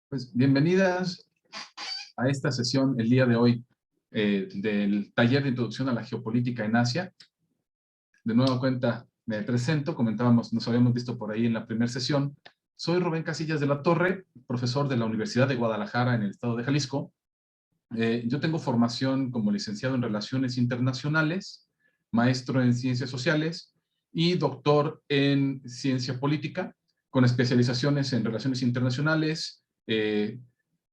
Pues bienvenidas a esta sesión el día de hoy del taller de introducción a la geopolítica en Asia. De nueva cuenta me presento, comentábamos, nos habíamos visto por ahí en la primera sesión. Soy Rubén Casillas de la Torre, profesor de la Universidad de Guadalajara en el estado de Jalisco. Yo tengo formación como licenciado en Relaciones Internacionales, maestro en Ciencias Sociales y doctor en Ciencia Política, con especializaciones en Relaciones Internacionales,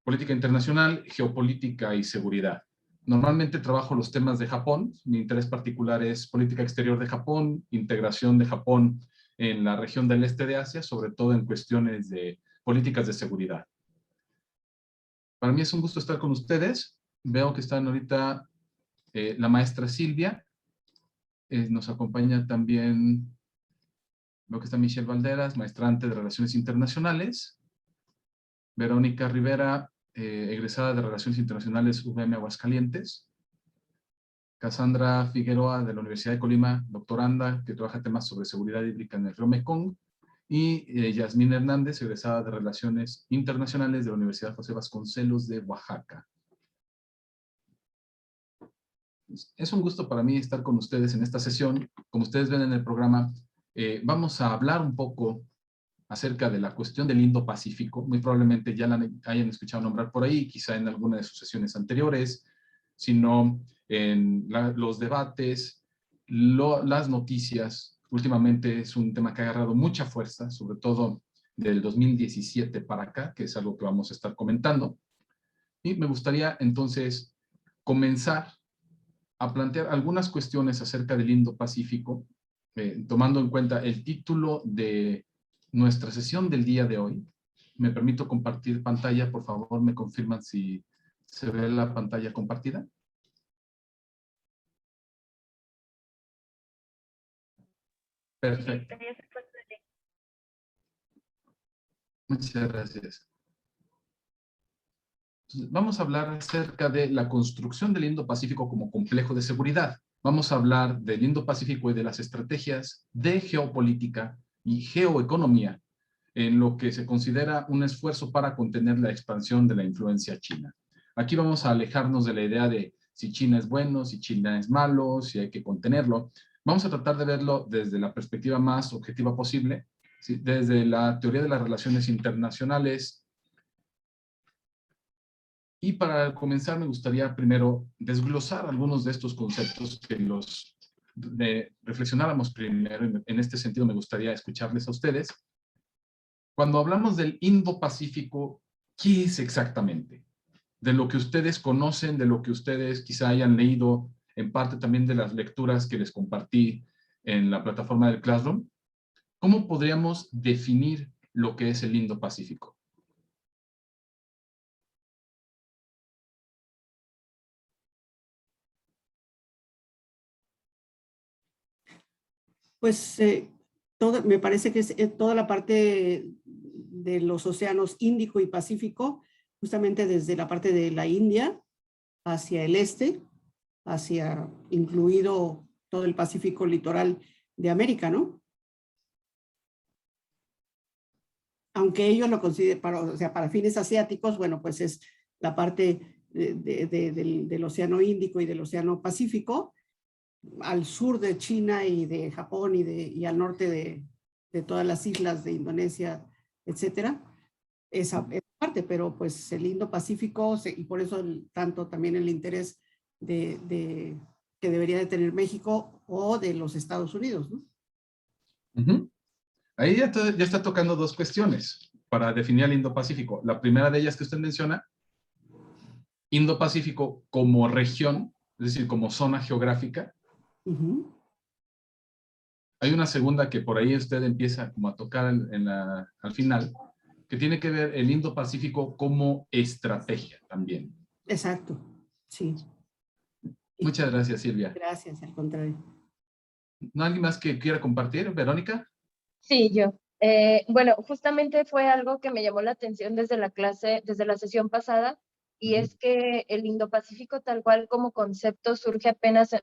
política internacional, geopolítica y seguridad. Normalmente trabajo los temas de Japón. Mi interés particular es política exterior de Japón, integración de Japón en la región del este de Asia, sobre todo en cuestiones de políticas de seguridad. Para mí es un gusto estar con ustedes. Veo que están ahorita la maestra Silvia. Nos acompaña también, veo que está Michelle Valderas, maestrante de Relaciones Internacionales. Verónica Rivera, egresada de Relaciones Internacionales UVM Aguascalientes. Cassandra Figueroa de la Universidad de Colima, doctoranda, que trabaja temas sobre seguridad hídrica en el río Mekong. Y Yasmín Hernández, egresada de Relaciones Internacionales de la Universidad José Vasconcelos de Oaxaca. Es un gusto para mí estar con ustedes en esta sesión. Como ustedes ven en el programa, vamos a hablar un poco acerca de la cuestión del Indo-Pacífico. Muy probablemente ya la hayan escuchado nombrar por ahí, quizá en alguna de sus sesiones anteriores, sino en los debates, las noticias. Últimamente es un tema que ha agarrado mucha fuerza, sobre todo del 2017 para acá, que es algo que vamos a estar comentando. Y me gustaría entonces comenzar a plantear algunas cuestiones acerca del Indo-Pacífico, tomando en cuenta el título de nuestra sesión del día de hoy. Me permito compartir pantalla, por favor, me confirman si se ve la pantalla compartida. Perfecto. Muchas gracias. Entonces, vamos a hablar acerca de la construcción del Indo-Pacífico como complejo de seguridad. Vamos a hablar del Indo-Pacífico y de las estrategias de geopolítica y geoeconomía en lo que se considera un esfuerzo para contener la expansión de la influencia china. Aquí vamos a alejarnos de la idea de si China es bueno, si China es malo, si hay que contenerlo. Vamos a tratar de verlo desde la perspectiva más objetiva posible, ¿sí? Desde la teoría de las relaciones internacionales. Y para comenzar me gustaría primero desglosar algunos de estos conceptos que reflexionáramos primero. En este sentido me gustaría escucharles a ustedes. Cuando hablamos del Indo-Pacífico, ¿qué es exactamente? De lo que ustedes conocen, de lo que ustedes quizá hayan leído, en parte también de las lecturas que les compartí en la plataforma del Classroom, ¿cómo podríamos definir lo que es el Indo-Pacífico? Pues me parece que es toda la parte de los océanos Índico y Pacífico, justamente desde la parte de la India hacia el este, hacia incluido todo el Pacífico litoral de América, ¿no? Aunque ellos lo consideren, o sea, para fines asiáticos, bueno, pues es la parte del Océano Índico y del Océano Pacífico, al sur de China y de Japón y al norte de todas las islas de Indonesia, etcétera, esa parte, pero pues el Indo-Pacífico, y por eso tanto también el interés que debería de tener México o de los Estados Unidos, ¿no? Ahí ya está tocando dos cuestiones para definir el Indo-Pacífico. La primera de ellas que usted menciona, Indo-Pacífico como región, es decir, como zona geográfica. Hay una segunda que por ahí usted empieza como a tocar al final, que tiene que ver el Indo-Pacífico como estrategia también. Exacto, sí. Muchas gracias, Silvia. Gracias, al contrario. ¿No hay alguien más que quiera compartir? ¿Verónica? Sí, yo. Bueno, justamente fue algo que me llamó la atención desde la clase, desde la sesión pasada, y es que el Indo-Pacífico tal cual como concepto surge apenas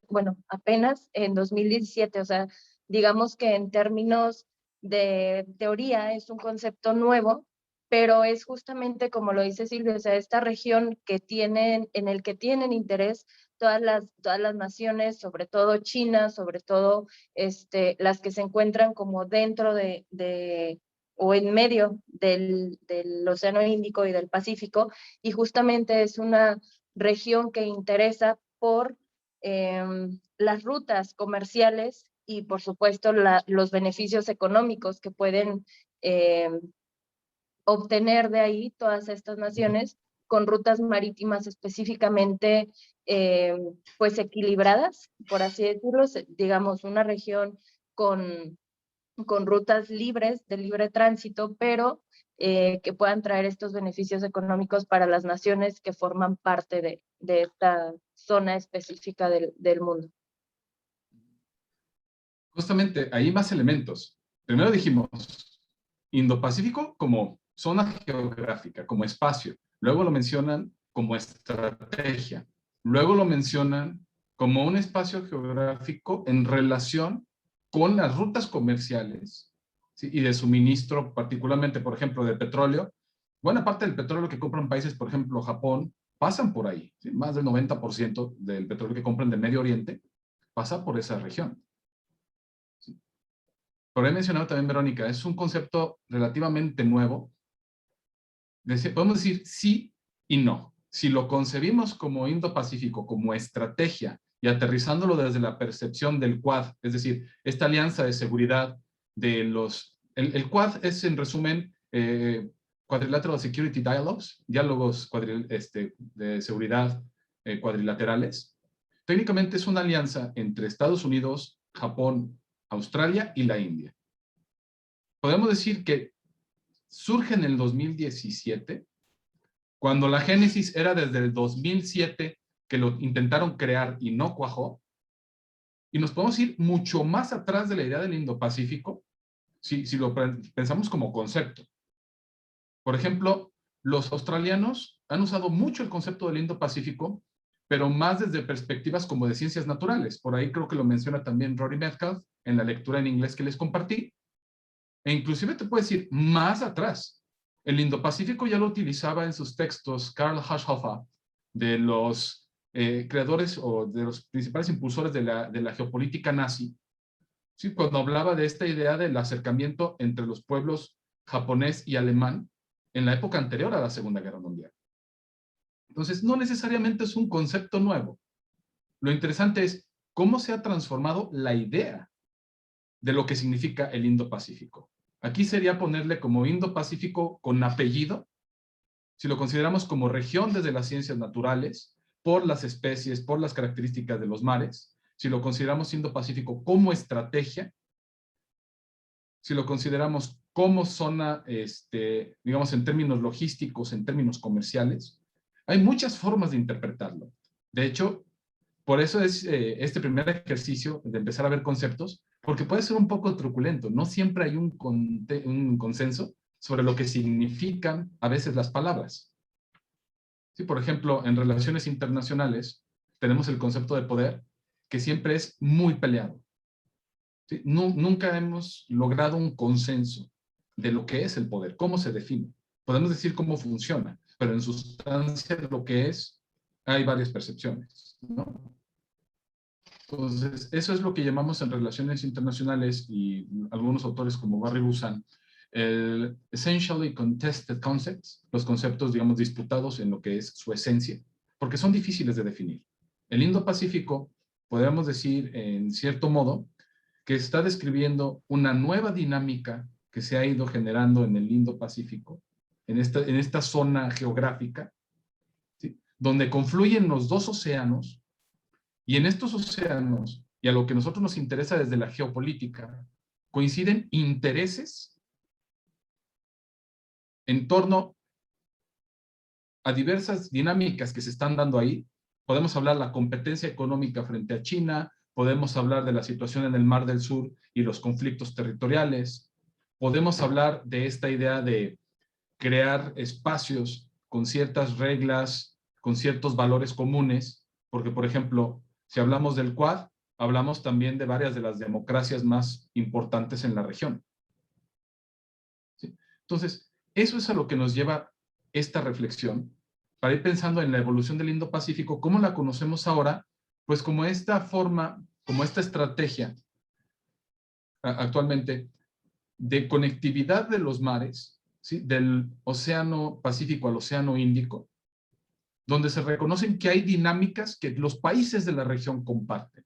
en 2017, o sea, digamos que en términos de teoría es un concepto nuevo, pero es justamente como lo dice Silvia, o sea, esta región en el que tienen interés todas las naciones, sobre todo China, sobre todo las que se encuentran como dentro o en medio del Océano Índico y del Pacífico, y justamente es una región que interesa por las rutas comerciales y por supuesto los beneficios económicos que pueden obtener de ahí todas estas naciones con rutas marítimas específicamente pues equilibradas, por así decirlo, digamos una región con rutas libres, de libre tránsito, pero que puedan traer estos beneficios económicos para las naciones que forman parte de esta zona específica del mundo. Justamente, hay más elementos. Primero dijimos Indo-Pacífico como zona geográfica, como espacio. Luego lo mencionan como estrategia. Luego lo mencionan como un espacio geográfico en relación con las rutas comerciales, ¿sí? Y de suministro, particularmente, por ejemplo, de petróleo. Buena parte del petróleo que compran países, por ejemplo, Japón, pasan por ahí. ¿Sí? Más del 90% del petróleo que compran del Medio Oriente pasa por esa región. Pero he mencionado también, Verónica, es un concepto relativamente nuevo. Podemos decir sí y no. Si lo concebimos como Indo-Pacífico, como estrategia, y aterrizándolo desde la percepción del Quad, es decir, esta alianza de seguridad de los... El Quad es, en resumen, Quadrilateral Security Dialogues, diálogos de seguridad cuadrilaterales. Técnicamente es una alianza entre Estados Unidos, Japón, Australia y la India. Podemos decir que surge en el 2017, cuando la génesis era desde el 2007, que lo intentaron crear y no cuajó, y nos podemos ir mucho más atrás de la idea del Indo-Pacífico, si lo pensamos como concepto. Por ejemplo, los australianos han usado mucho el concepto del Indo-Pacífico, pero más desde perspectivas como de ciencias naturales. Por ahí creo que lo menciona también Rory Metcalf en la lectura en inglés que les compartí. E inclusive te puedes ir más atrás. El Indo-Pacífico ya lo utilizaba en sus textos Karl Haschhofer, de los creadores o de los principales impulsores de la geopolítica nazi, ¿sí? Cuando hablaba de esta idea del acercamiento entre los pueblos japonés y alemán en la época anterior a la Segunda Guerra Mundial. Entonces, no necesariamente es un concepto nuevo. Lo interesante es cómo se ha transformado la idea de lo que significa el Indo-Pacífico. Aquí sería ponerle como Indo-Pacífico con apellido, si lo consideramos como región desde las ciencias naturales, por las especies, por las características de los mares, si lo consideramos Indo-Pacífico como estrategia, si lo consideramos como zona, digamos, en términos logísticos, en términos comerciales, hay muchas formas de interpretarlo. De hecho, por eso es este primer ejercicio de empezar a ver conceptos, porque puede ser un poco truculento. No siempre hay un consenso sobre lo que significan a veces las palabras. Sí, por ejemplo, en relaciones internacionales tenemos el concepto de poder, que siempre es muy peleado. ¿Sí? Nunca hemos logrado un consenso de lo que es el poder, cómo se define. Podemos decir cómo funciona, pero en sustancia lo que es, hay varias percepciones, ¿no? Entonces, eso es lo que llamamos en relaciones internacionales, y algunos autores como Barry Busan, el essentially contested concepts, los conceptos, digamos, disputados en lo que es su esencia, porque son difíciles de definir. El Indo-Pacífico, podríamos decir, en cierto modo, que está describiendo una nueva dinámica que se ha ido generando en el Indo-Pacífico, en esta zona geográfica, ¿sí? Donde confluyen los dos océanos. Y en estos océanos, y a lo que a nosotros nos interesa desde la geopolítica, coinciden intereses en torno a diversas dinámicas que se están dando ahí. Podemos hablar de la competencia económica frente a China, podemos hablar de la situación en el Mar del Sur y los conflictos territoriales, podemos hablar de esta idea de crear espacios con ciertas reglas, con ciertos valores comunes, porque, por ejemplo, si hablamos del Quad, hablamos también de varias de las democracias más importantes en la región. ¿Sí? Entonces, Eso es a lo que nos lleva esta reflexión, para ir pensando en la evolución del Indo-Pacífico, cómo la conocemos ahora, pues como esta forma, como esta estrategia actualmente de conectividad de los mares, ¿sí? Del Océano Pacífico al Océano Índico, donde se reconocen que hay dinámicas que los países de la región comparten,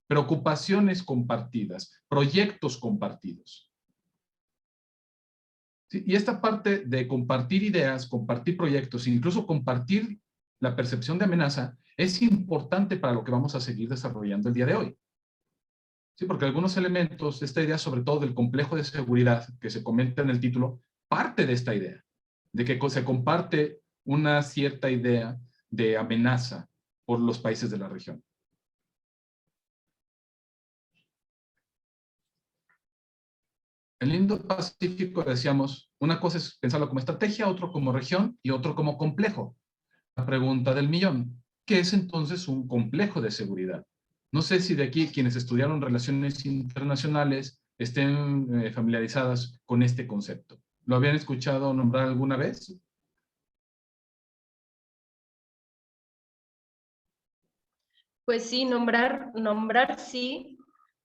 preocupaciones compartidas, proyectos compartidos. ¿Sí? Y esta parte de compartir ideas, compartir proyectos, incluso compartir la percepción de amenaza, es importante para lo que vamos a seguir desarrollando el día de hoy. Sí, porque algunos elementos de esta idea, sobre todo del complejo de seguridad que se comenta en el título, parte de esta idea, de que se comparte una cierta idea de amenaza por los países de la región. El Indo-Pacífico, decíamos, una cosa es pensarlo como estrategia, otro como región y otro como complejo. La pregunta del millón, ¿qué es entonces un complejo de seguridad? No sé si de aquí quienes estudiaron relaciones internacionales estén familiarizadas con este concepto. ¿Lo habían escuchado nombrar alguna vez? Pues sí, nombrar sí,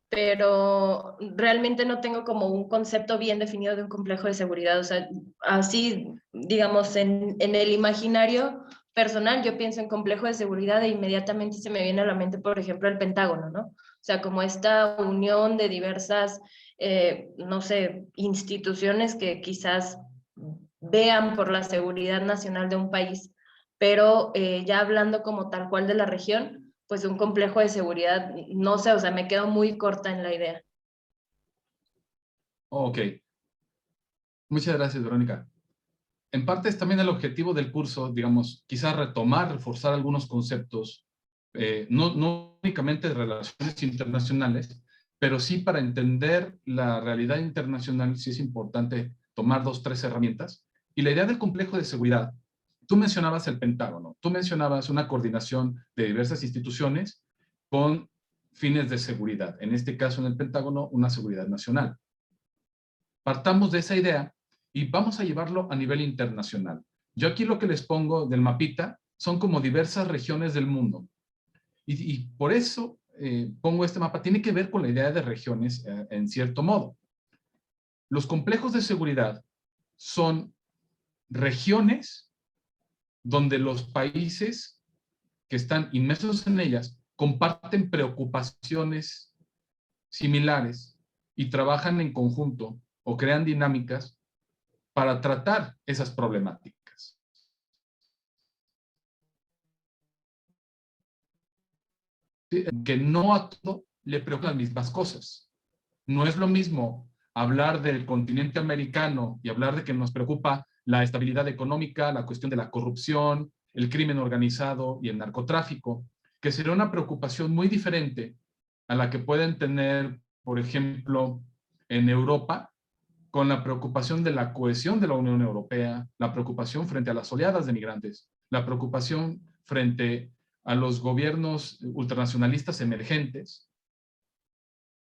pero realmente no tengo como un concepto bien definido de un complejo de seguridad. O sea, así, digamos, en el imaginario personal, yo pienso en complejo de seguridad e inmediatamente se me viene a la mente, por ejemplo, el Pentágono, ¿no? O sea, como esta unión de diversas, no sé, instituciones que quizás vean por la seguridad nacional de un país, pero ya hablando como tal cual de la región, pues un complejo de seguridad, no sé, o sea, me quedo muy corta en la idea. Ok, muchas gracias, Verónica. En parte es también el objetivo del curso, digamos, quizás retomar, reforzar algunos conceptos, no únicamente de relaciones internacionales, pero sí para entender la realidad internacional, sí es importante tomar 2, 3 herramientas. Y la idea del complejo de seguridad, tú mencionabas el Pentágono, tú mencionabas una coordinación de diversas instituciones con fines de seguridad. En este caso, en el Pentágono, una seguridad nacional. Partamos de esa idea y vamos a llevarlo a nivel internacional. Yo aquí lo que les pongo del mapita son como diversas regiones del mundo. Y por eso pongo este mapa. Tiene que ver con la idea de regiones en cierto modo. Los complejos de seguridad son regiones donde los países que están inmersos en ellas comparten preocupaciones similares y trabajan en conjunto o crean dinámicas para tratar esas problemáticas. ¿Sí? Que no a todo le preocupan las mismas cosas. No es lo mismo hablar del continente americano y hablar de que nos preocupa la estabilidad económica, la cuestión de la corrupción, el crimen organizado y el narcotráfico, que sería una preocupación muy diferente a la que pueden tener, por ejemplo, en Europa, con la preocupación de la cohesión de la Unión Europea, la preocupación frente a las oleadas de migrantes, la preocupación frente a los gobiernos ultranacionalistas emergentes,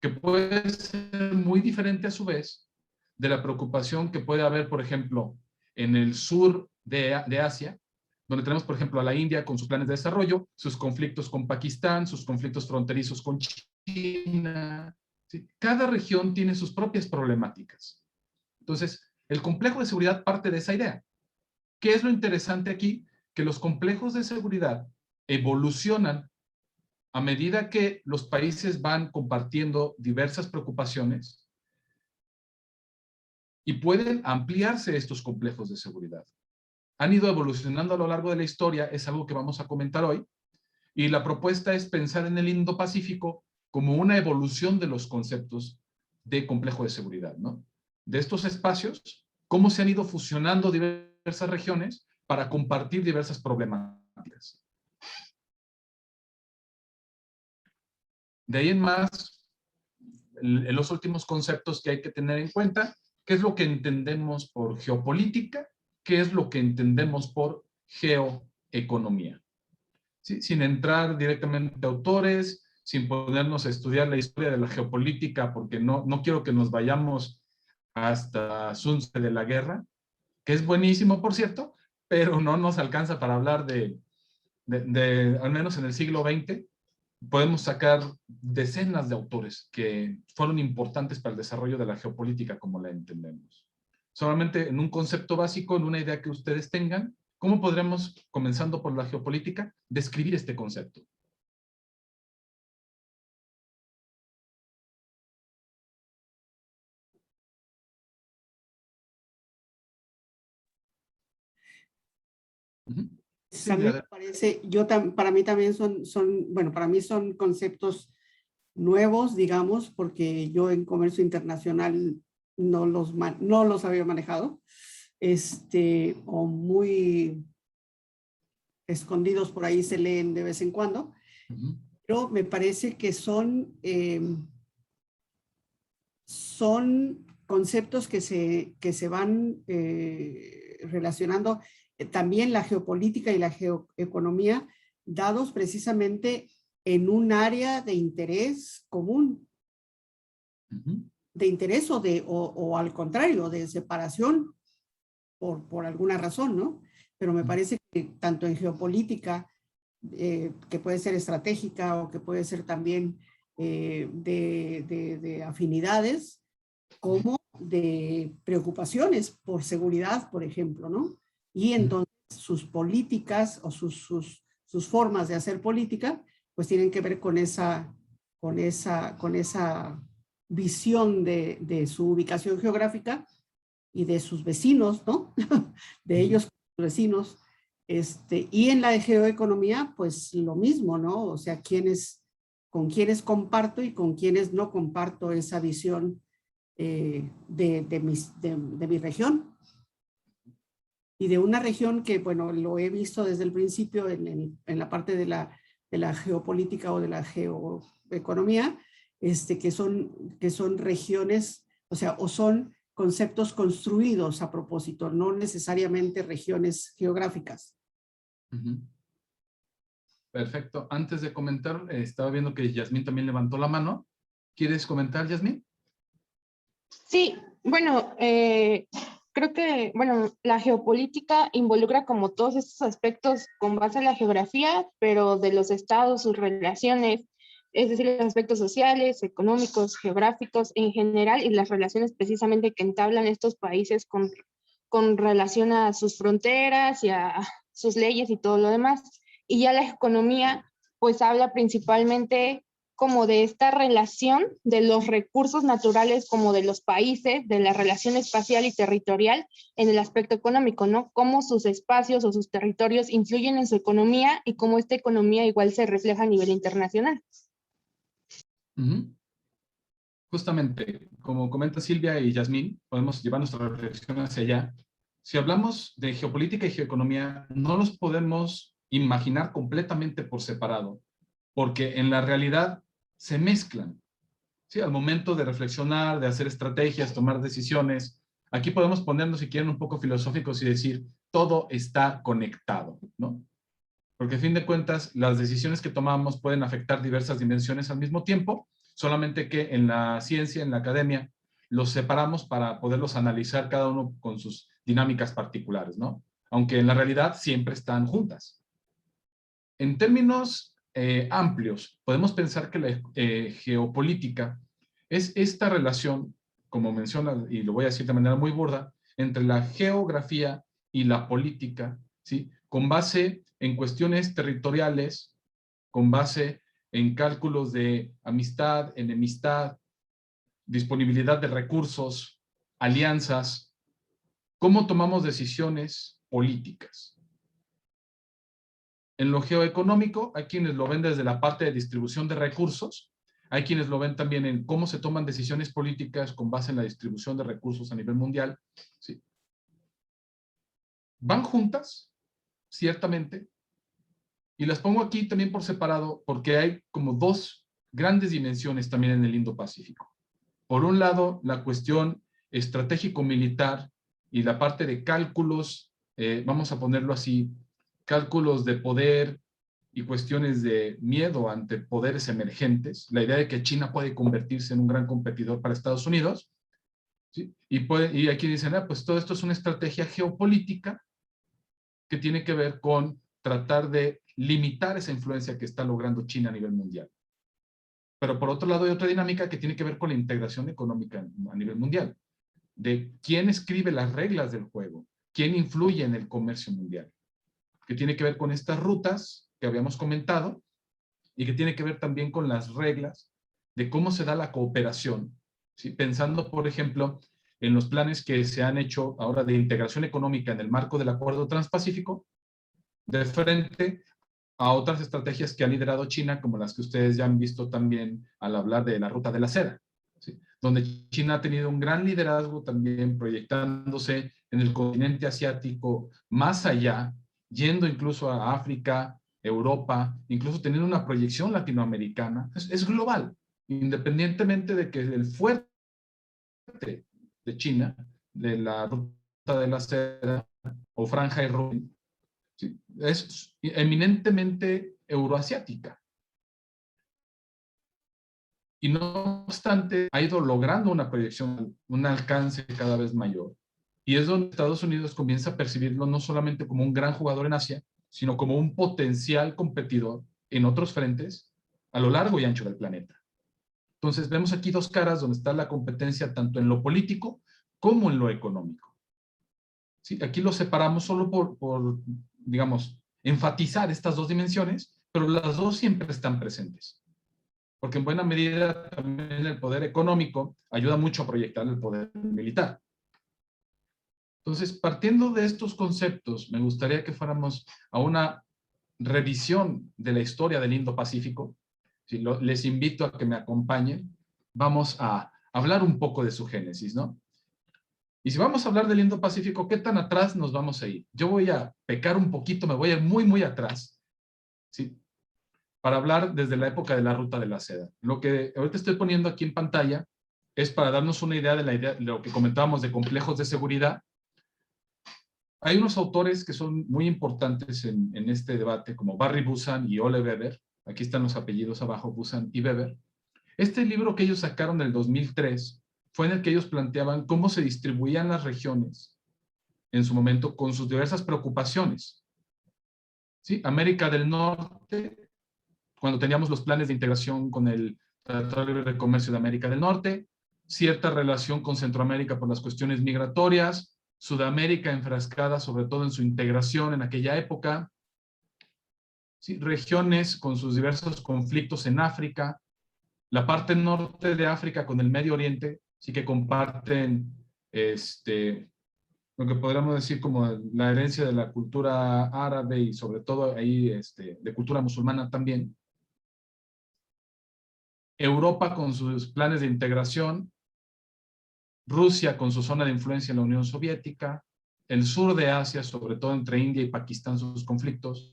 que puede ser muy diferente a su vez de la preocupación que puede haber, por ejemplo, en el sur de Asia, donde tenemos, por ejemplo, a la India con sus planes de desarrollo, sus conflictos con Pakistán, sus conflictos fronterizos con China. ¿Sí? Cada región tiene sus propias problemáticas. Entonces, el complejo de seguridad parte de esa idea. ¿Qué es lo interesante aquí? Que los complejos de seguridad evolucionan a medida que los países van compartiendo diversas preocupaciones y pueden ampliarse estos complejos de seguridad. Han ido evolucionando a lo largo de la historia, es algo que vamos a comentar hoy, y la propuesta es pensar en el Indo-Pacífico como una evolución de los conceptos de complejo de seguridad, ¿no? De estos espacios, cómo se han ido fusionando diversas regiones para compartir diversas problemáticas. De ahí en más, los últimos conceptos que hay que tener en cuenta, qué es lo que entendemos por geopolítica, qué es lo que entendemos por geoeconomía. ¿Sí? Sin entrar directamente a autores, sin ponernos a estudiar la historia de la geopolítica, porque no quiero que nos vayamos hasta Sun Tzu de la guerra, que es buenísimo, por cierto, pero no nos alcanza para hablar al menos en el siglo XX, podemos sacar decenas de autores que fueron importantes para el desarrollo de la geopolítica como la entendemos. Solamente en un concepto básico, en una idea que ustedes tengan, ¿cómo podremos, comenzando por la geopolítica, describir este concepto? Uh-huh. Sí, A mí me parece, para mí también bueno, para mí son conceptos nuevos, digamos, porque yo en comercio internacional no los había manejado, o muy escondidos por ahí se leen de vez en cuando, pero me parece que son conceptos que se van relacionando, también la geopolítica y la geoeconomía, dados precisamente en un área de interés común, de interés o al contrario, de separación por alguna razón, ¿no? Pero me parece que tanto en geopolítica, que puede ser estratégica o que puede ser también de afinidades, como de preocupaciones por seguridad, por ejemplo, ¿no? Y entonces sus políticas o sus formas de hacer política, pues tienen que ver con esa visión de su ubicación geográfica y de sus vecinos, ¿no? De ellos, sus vecinos. Y en la geoeconomía, pues lo mismo, ¿no? O sea, con quienes comparto y con quienes no comparto esa visión de mi región. Y de una región que, bueno, lo he visto desde el principio en la parte de la geopolítica o de la geoeconomía, que son regiones, o sea, o son conceptos construidos a propósito, no necesariamente regiones geográficas. Perfecto. Antes de comentar, estaba viendo que Yasmín también levantó la mano. ¿Quieres comentar, Yasmín? Sí, bueno, creo que, bueno, la geopolítica involucra como todos estos aspectos con base en la geografía, pero de los estados, sus relaciones, es decir, los aspectos sociales, económicos, geográficos en general y las relaciones precisamente que entablan estos países con relación a sus fronteras y a sus leyes y todo lo demás. Y ya la economía, pues habla principalmente como de esta relación de los recursos naturales como de los países, de la relación espacial y territorial en el aspecto económico, ¿no? Cómo sus espacios o sus territorios influyen en su economía y cómo esta economía igual se refleja a nivel internacional. Justamente, como comenta Silvia y Yasmín, podemos llevar nuestra reflexión hacia allá. Si hablamos de geopolítica y geoeconomía, no los podemos imaginar completamente por separado, porque en la realidad se mezclan. ¿Sí? Al momento de reflexionar, de hacer estrategias, tomar decisiones, aquí podemos ponernos, si quieren, un poco filosóficos y decir, todo está conectado, ¿no? Porque a fin de cuentas, las decisiones que tomamos pueden afectar diversas dimensiones al mismo tiempo, solamente que en la ciencia, en la academia, los separamos para poderlos analizar cada uno con sus dinámicas particulares, ¿no? Aunque en la realidad siempre están juntas. En términos amplios, podemos pensar que la geopolítica es esta relación, como menciona, y lo voy a decir de manera muy burda, entre la geografía y la política, ¿sí? Con base en cuestiones territoriales, con base en cálculos de amistad, enemistad, disponibilidad de recursos, alianzas, cómo tomamos decisiones políticas. En lo geoeconómico, hay quienes lo ven desde la parte de distribución de recursos, hay quienes lo ven también en cómo se toman decisiones políticas con base en la distribución de recursos a nivel mundial. ¿Sí? Van juntas, ciertamente, y las pongo aquí también por separado porque hay como dos grandes dimensiones también en el Indo-Pacífico. Por un lado, la cuestión estratégico-militar y la parte de cálculos, vamos a ponerlo así, cálculos de poder y cuestiones de miedo ante poderes emergentes, la idea de que China puede convertirse en un gran competidor para Estados Unidos, ¿sí? Y aquí dicen, pues todo esto es una estrategia geopolítica que tiene que ver con tratar de limitar esa influencia que está logrando China a nivel mundial. Pero por otro lado hay otra dinámica que tiene que ver con la integración económica a nivel mundial, de quién escribe las reglas del juego, quién influye en el comercio mundial, que tiene que ver con estas rutas que habíamos comentado y que tiene que ver también con las reglas de cómo se da la cooperación, ¿sí? Pensando, por ejemplo, en los planes que se han hecho ahora de integración económica en el marco del Acuerdo Transpacífico, de frente a otras estrategias que ha liderado China, como las que ustedes ya han visto también al hablar de la Ruta de la Seda, ¿sí? Donde China ha tenido un gran liderazgo también proyectándose en el continente asiático más allá, yendo incluso a África, Europa, incluso teniendo una proyección latinoamericana. Es global, independientemente de que el fuerte de China, de la Ruta de la Seda o Franja y Roja, ¿sí? Es eminentemente euroasiática. Y no obstante, ha ido logrando una proyección, un alcance cada vez mayor. Y es donde Estados Unidos comienza a percibirlo no solamente como un gran jugador en Asia, sino como un potencial competidor en otros frentes a lo largo y ancho del planeta. Entonces vemos aquí dos caras donde está la competencia tanto en lo político como en lo económico. ¿Sí? Aquí lo separamos solo por, digamos, enfatizar estas dos dimensiones, pero las dos siempre están presentes. Porque en buena medida también el poder económico ayuda mucho a proyectar el poder militar. Entonces, partiendo de estos conceptos, me gustaría que fuéramos a una revisión de la historia del Indo-Pacífico. ¿Sí? Les invito a que me acompañen. Vamos a hablar un poco de su génesis, ¿no? Y si vamos a hablar del Indo-Pacífico, ¿qué tan atrás nos vamos a ir? Yo voy a pecar un poquito, me voy a ir muy, muy atrás, ¿sí? Para hablar desde la época de la Ruta de la Seda. Lo que ahorita estoy poniendo aquí en pantalla es para darnos una idea de lo que comentábamos de complejos de seguridad. Hay unos autores que son muy importantes en este debate, como Barry Busan y Ole Weber. Aquí están los apellidos abajo, Busan y Weber. Este libro que ellos sacaron en el 2003 fue en el que ellos planteaban cómo se distribuían las regiones en su momento con sus diversas preocupaciones. ¿Sí? América del Norte, cuando teníamos los planes de integración con el Tratado de Libre Comercio de América del Norte, cierta relación con Centroamérica por las cuestiones migratorias, Sudamérica enfrascada sobre todo en su integración en aquella época, ¿sí? Regiones con sus diversos conflictos en África, la parte norte de África con el Medio Oriente, sí que comparten lo que podríamos decir como la herencia de la cultura árabe y sobre todo ahí de cultura musulmana también. Europa con sus planes de integración, Rusia con su zona de influencia en la Unión Soviética, el sur de Asia, sobre todo entre India y Pakistán, sus conflictos.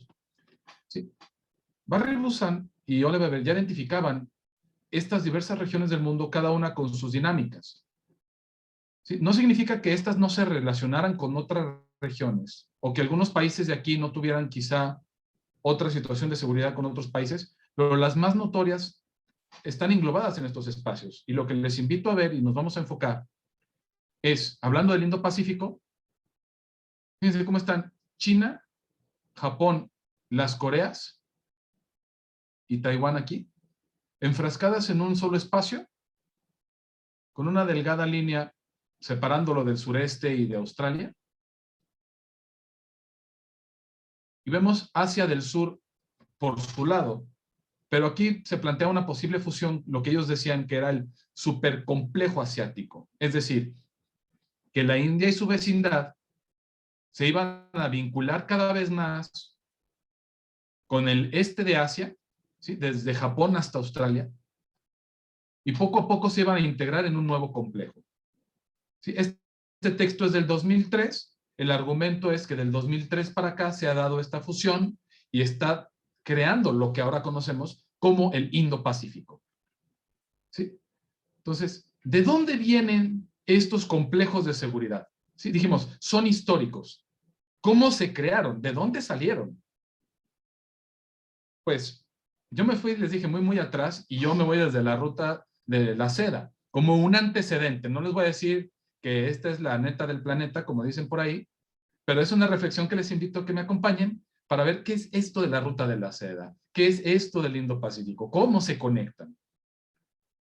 ¿Sí? Barry Busan y Ole Weber ya identificaban estas diversas regiones del mundo, cada una con sus dinámicas. ¿Sí? No significa que estas no se relacionaran con otras regiones, o que algunos países de aquí no tuvieran quizá otra situación de seguridad con otros países, pero las más notorias están englobadas en estos espacios. Y lo que les invito a ver, y nos vamos a enfocar, es, hablando del Indo-Pacífico, fíjense cómo están China, Japón, las Coreas y Taiwán aquí, enfrascadas en un solo espacio, con una delgada línea separándolo del sureste y de Australia. Y vemos Asia del Sur por su lado. Pero aquí se plantea una posible fusión, lo que ellos decían que era el supercomplejo asiático. Es decir, que la India y su vecindad se iban a vincular cada vez más con el este de Asia, ¿sí? Desde Japón hasta Australia, y poco a poco se iban a integrar en un nuevo complejo. ¿Sí? Este texto es del 2003, el argumento es que del 2003 para acá se ha dado esta fusión y está creando lo que ahora conocemos como el Indo-Pacífico. ¿Sí? Entonces, ¿de dónde vienen estos complejos de seguridad? ¿Sí? Dijimos, son históricos. ¿Cómo se crearon? ¿De dónde salieron? Pues, yo me fui, les dije, muy, muy atrás, y yo me voy desde la Ruta de la Seda, como un antecedente. No les voy a decir que esta es la neta del planeta, como dicen por ahí, pero es una reflexión que les invito a que me acompañen para ver qué es esto de la ruta de la seda, qué es esto del Indo-Pacífico, cómo se conectan.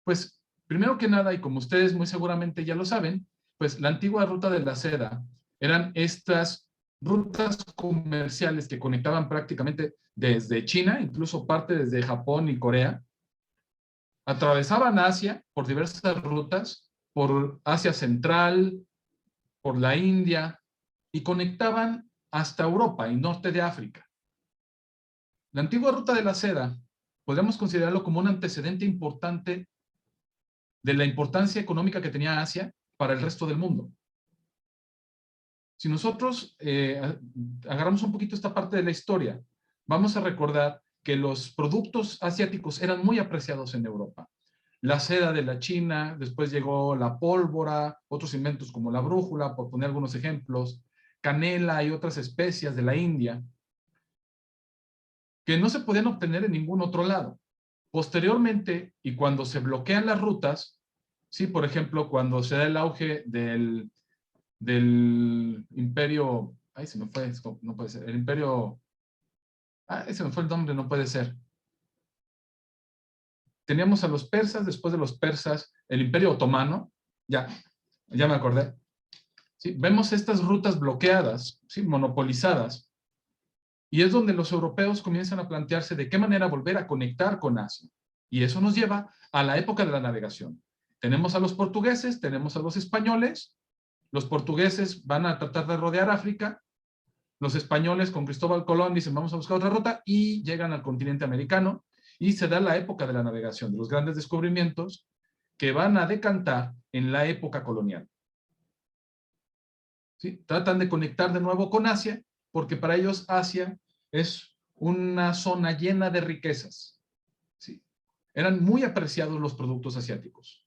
Pues, primero que nada, y como ustedes muy seguramente ya lo saben, pues la antigua ruta de la seda eran estas rutas comerciales que conectaban prácticamente desde China, incluso parte desde Japón y Corea, atravesaban Asia por diversas rutas, por Asia Central, por la India, y conectaban hasta Europa y norte de África. La antigua ruta de la seda podríamos considerarlo como un antecedente importante de la importancia económica que tenía Asia para el resto del mundo. Si nosotros agarramos un poquito esta parte de la historia, vamos a recordar que los productos asiáticos eran muy apreciados en Europa. La seda de la China, después llegó la pólvora, otros inventos como la brújula, por poner algunos ejemplos, canela y otras especias de la India, que no se podían obtener en ningún otro lado. Posteriormente, y cuando se bloquean las rutas, sí, por ejemplo, cuando se da el auge del imperio, ay, se me fue, no puede ser, el imperio, se me fue el nombre, no puede ser. Teníamos a los persas, después de los persas, el imperio otomano, ya me acordé. ¿Sí? Vemos estas rutas bloqueadas, ¿sí? Monopolizadas, y es donde los europeos comienzan a plantearse de qué manera volver a conectar con Asia. Y eso nos lleva a la época de la navegación. Tenemos a los portugueses, tenemos a los españoles. Los portugueses van a tratar de rodear África. Los españoles con Cristóbal Colón dicen vamos a buscar otra ruta y llegan al continente americano y se da la época de la navegación, de los grandes descubrimientos que van a decantar en la época colonial. ¿Sí? Tratan de conectar de nuevo con Asia porque para ellos Asia es una zona llena de riquezas. ¿Sí? Eran muy apreciados los productos asiáticos.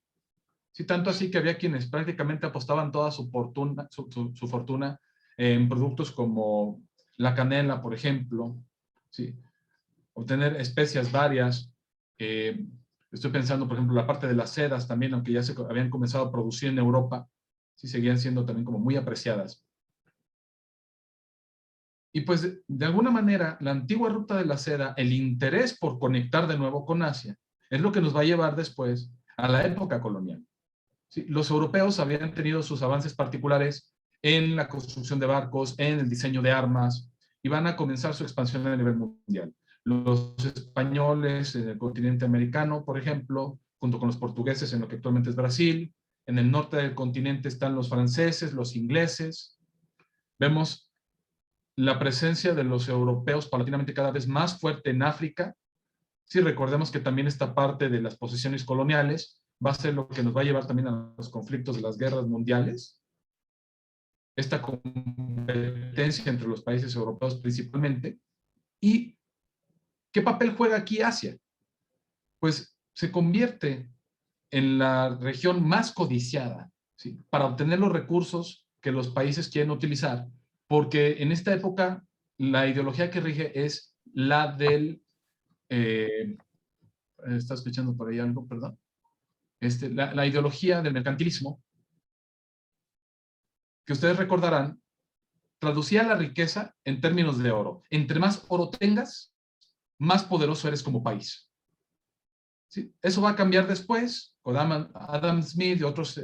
Sí, tanto así que había quienes prácticamente apostaban toda su fortuna en productos como la canela, por ejemplo, ¿sí? Obtener especias varias. Estoy pensando, por ejemplo, la parte de las sedas también, aunque ya se habían comenzado a producir en Europa, sí seguían siendo también como muy apreciadas. Y pues, de alguna manera, la antigua ruta de la seda, el interés por conectar de nuevo con Asia, es lo que nos va a llevar después a la época colonial. ¿Sí? Los europeos habían tenido sus avances particulares en la construcción de barcos, en el diseño de armas, y van a comenzar su expansión a nivel mundial. Los españoles en el continente americano, por ejemplo, junto con los portugueses en lo que actualmente es Brasil. En el norte del continente están los franceses, los ingleses. Vemos la presencia de los europeos paulatinamente cada vez más fuerte en África. Sí, recordemos que también esta parte de las posesiones coloniales va a ser lo que nos va a llevar también a los conflictos de las guerras mundiales. Esta competencia entre los países europeos principalmente. ¿Y qué papel juega aquí Asia? Pues se convierte en la región más codiciada, ¿sí? Para obtener los recursos que los países quieren utilizar, porque en esta época la ideología que rige es la del... ¿está escuchando por ahí algo? Perdón. La ideología del mercantilismo, que ustedes recordarán, traducía la riqueza en términos de oro. Entre más oro tengas, más poderoso eres como país. ¿Sí? Eso va a cambiar después con Adam Smith y otros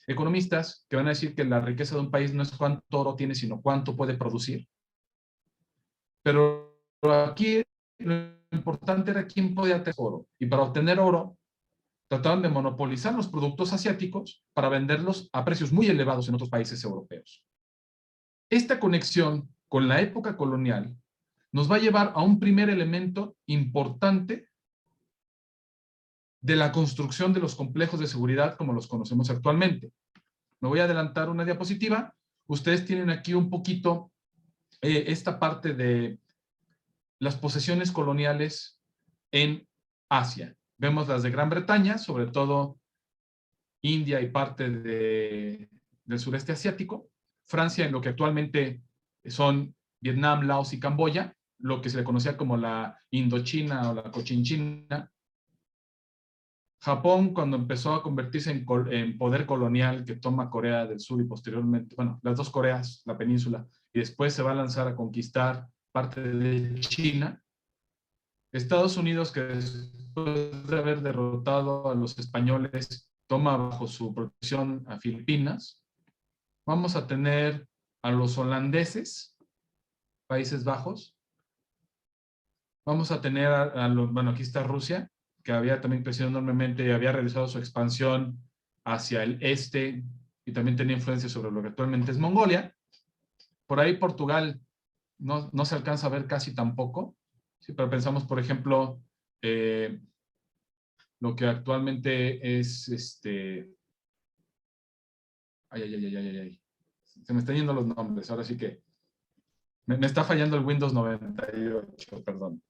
economistas que van a decir que la riqueza de un país no es cuánto oro tiene, sino cuánto puede producir. Pero aquí lo importante era quién podía tener oro. Y para obtener oro, trataban de monopolizar los productos asiáticos para venderlos a precios muy elevados en otros países europeos. Esta conexión con la época colonial nos va a llevar a un primer elemento importante de la construcción de los complejos de seguridad como los conocemos actualmente. Me voy a adelantar una diapositiva. Ustedes tienen aquí un poquito esta parte de las posesiones coloniales en Asia. Vemos las de Gran Bretaña, sobre todo India y parte del sureste asiático. Francia en lo que actualmente son Vietnam, Laos y Camboya, lo que se le conocía como la Indochina o la Cochinchina. Japón, cuando empezó a convertirse en poder colonial que toma Corea del Sur y posteriormente, bueno, las dos Coreas, la península, y después se va a lanzar a conquistar parte de China. Estados Unidos, que después de haber derrotado a los españoles, toma bajo su protección a Filipinas. Vamos a tener a los holandeses, Países Bajos. Vamos a tener bueno, aquí está Rusia, que había también crecido enormemente y había realizado su expansión hacia el este y también tenía influencia sobre lo que actualmente es Mongolia. Por ahí Portugal no se alcanza a ver casi tampoco, ¿sí? Pero pensamos, por ejemplo, lo que actualmente es ay. Se me están yendo los nombres, ahora sí que me está fallando el Windows 98, perdón.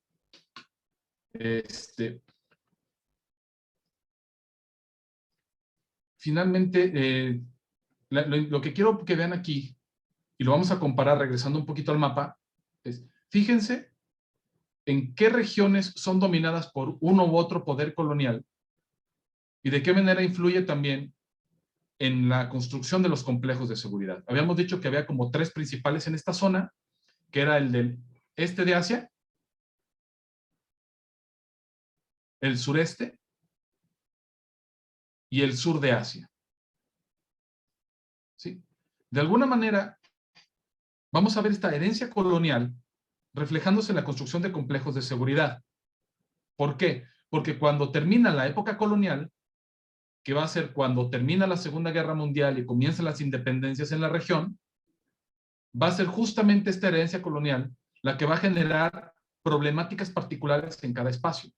Finalmente, lo que quiero que vean aquí, y lo vamos a comparar regresando un poquito al mapa, es, fíjense en qué regiones son dominadas por uno u otro poder colonial y de qué manera influye también en la construcción de los complejos de seguridad. Habíamos dicho que había como 3 principales en esta zona, que era el del este de Asia, el sureste y el sur de Asia. ¿Sí? De alguna manera, vamos a ver esta herencia colonial reflejándose en la construcción de complejos de seguridad. ¿Por qué? Porque cuando termina la época colonial, que va a ser cuando termina la Segunda Guerra Mundial y comienzan las independencias en la región, va a ser justamente esta herencia colonial la que va a generar problemáticas particulares en cada espacio,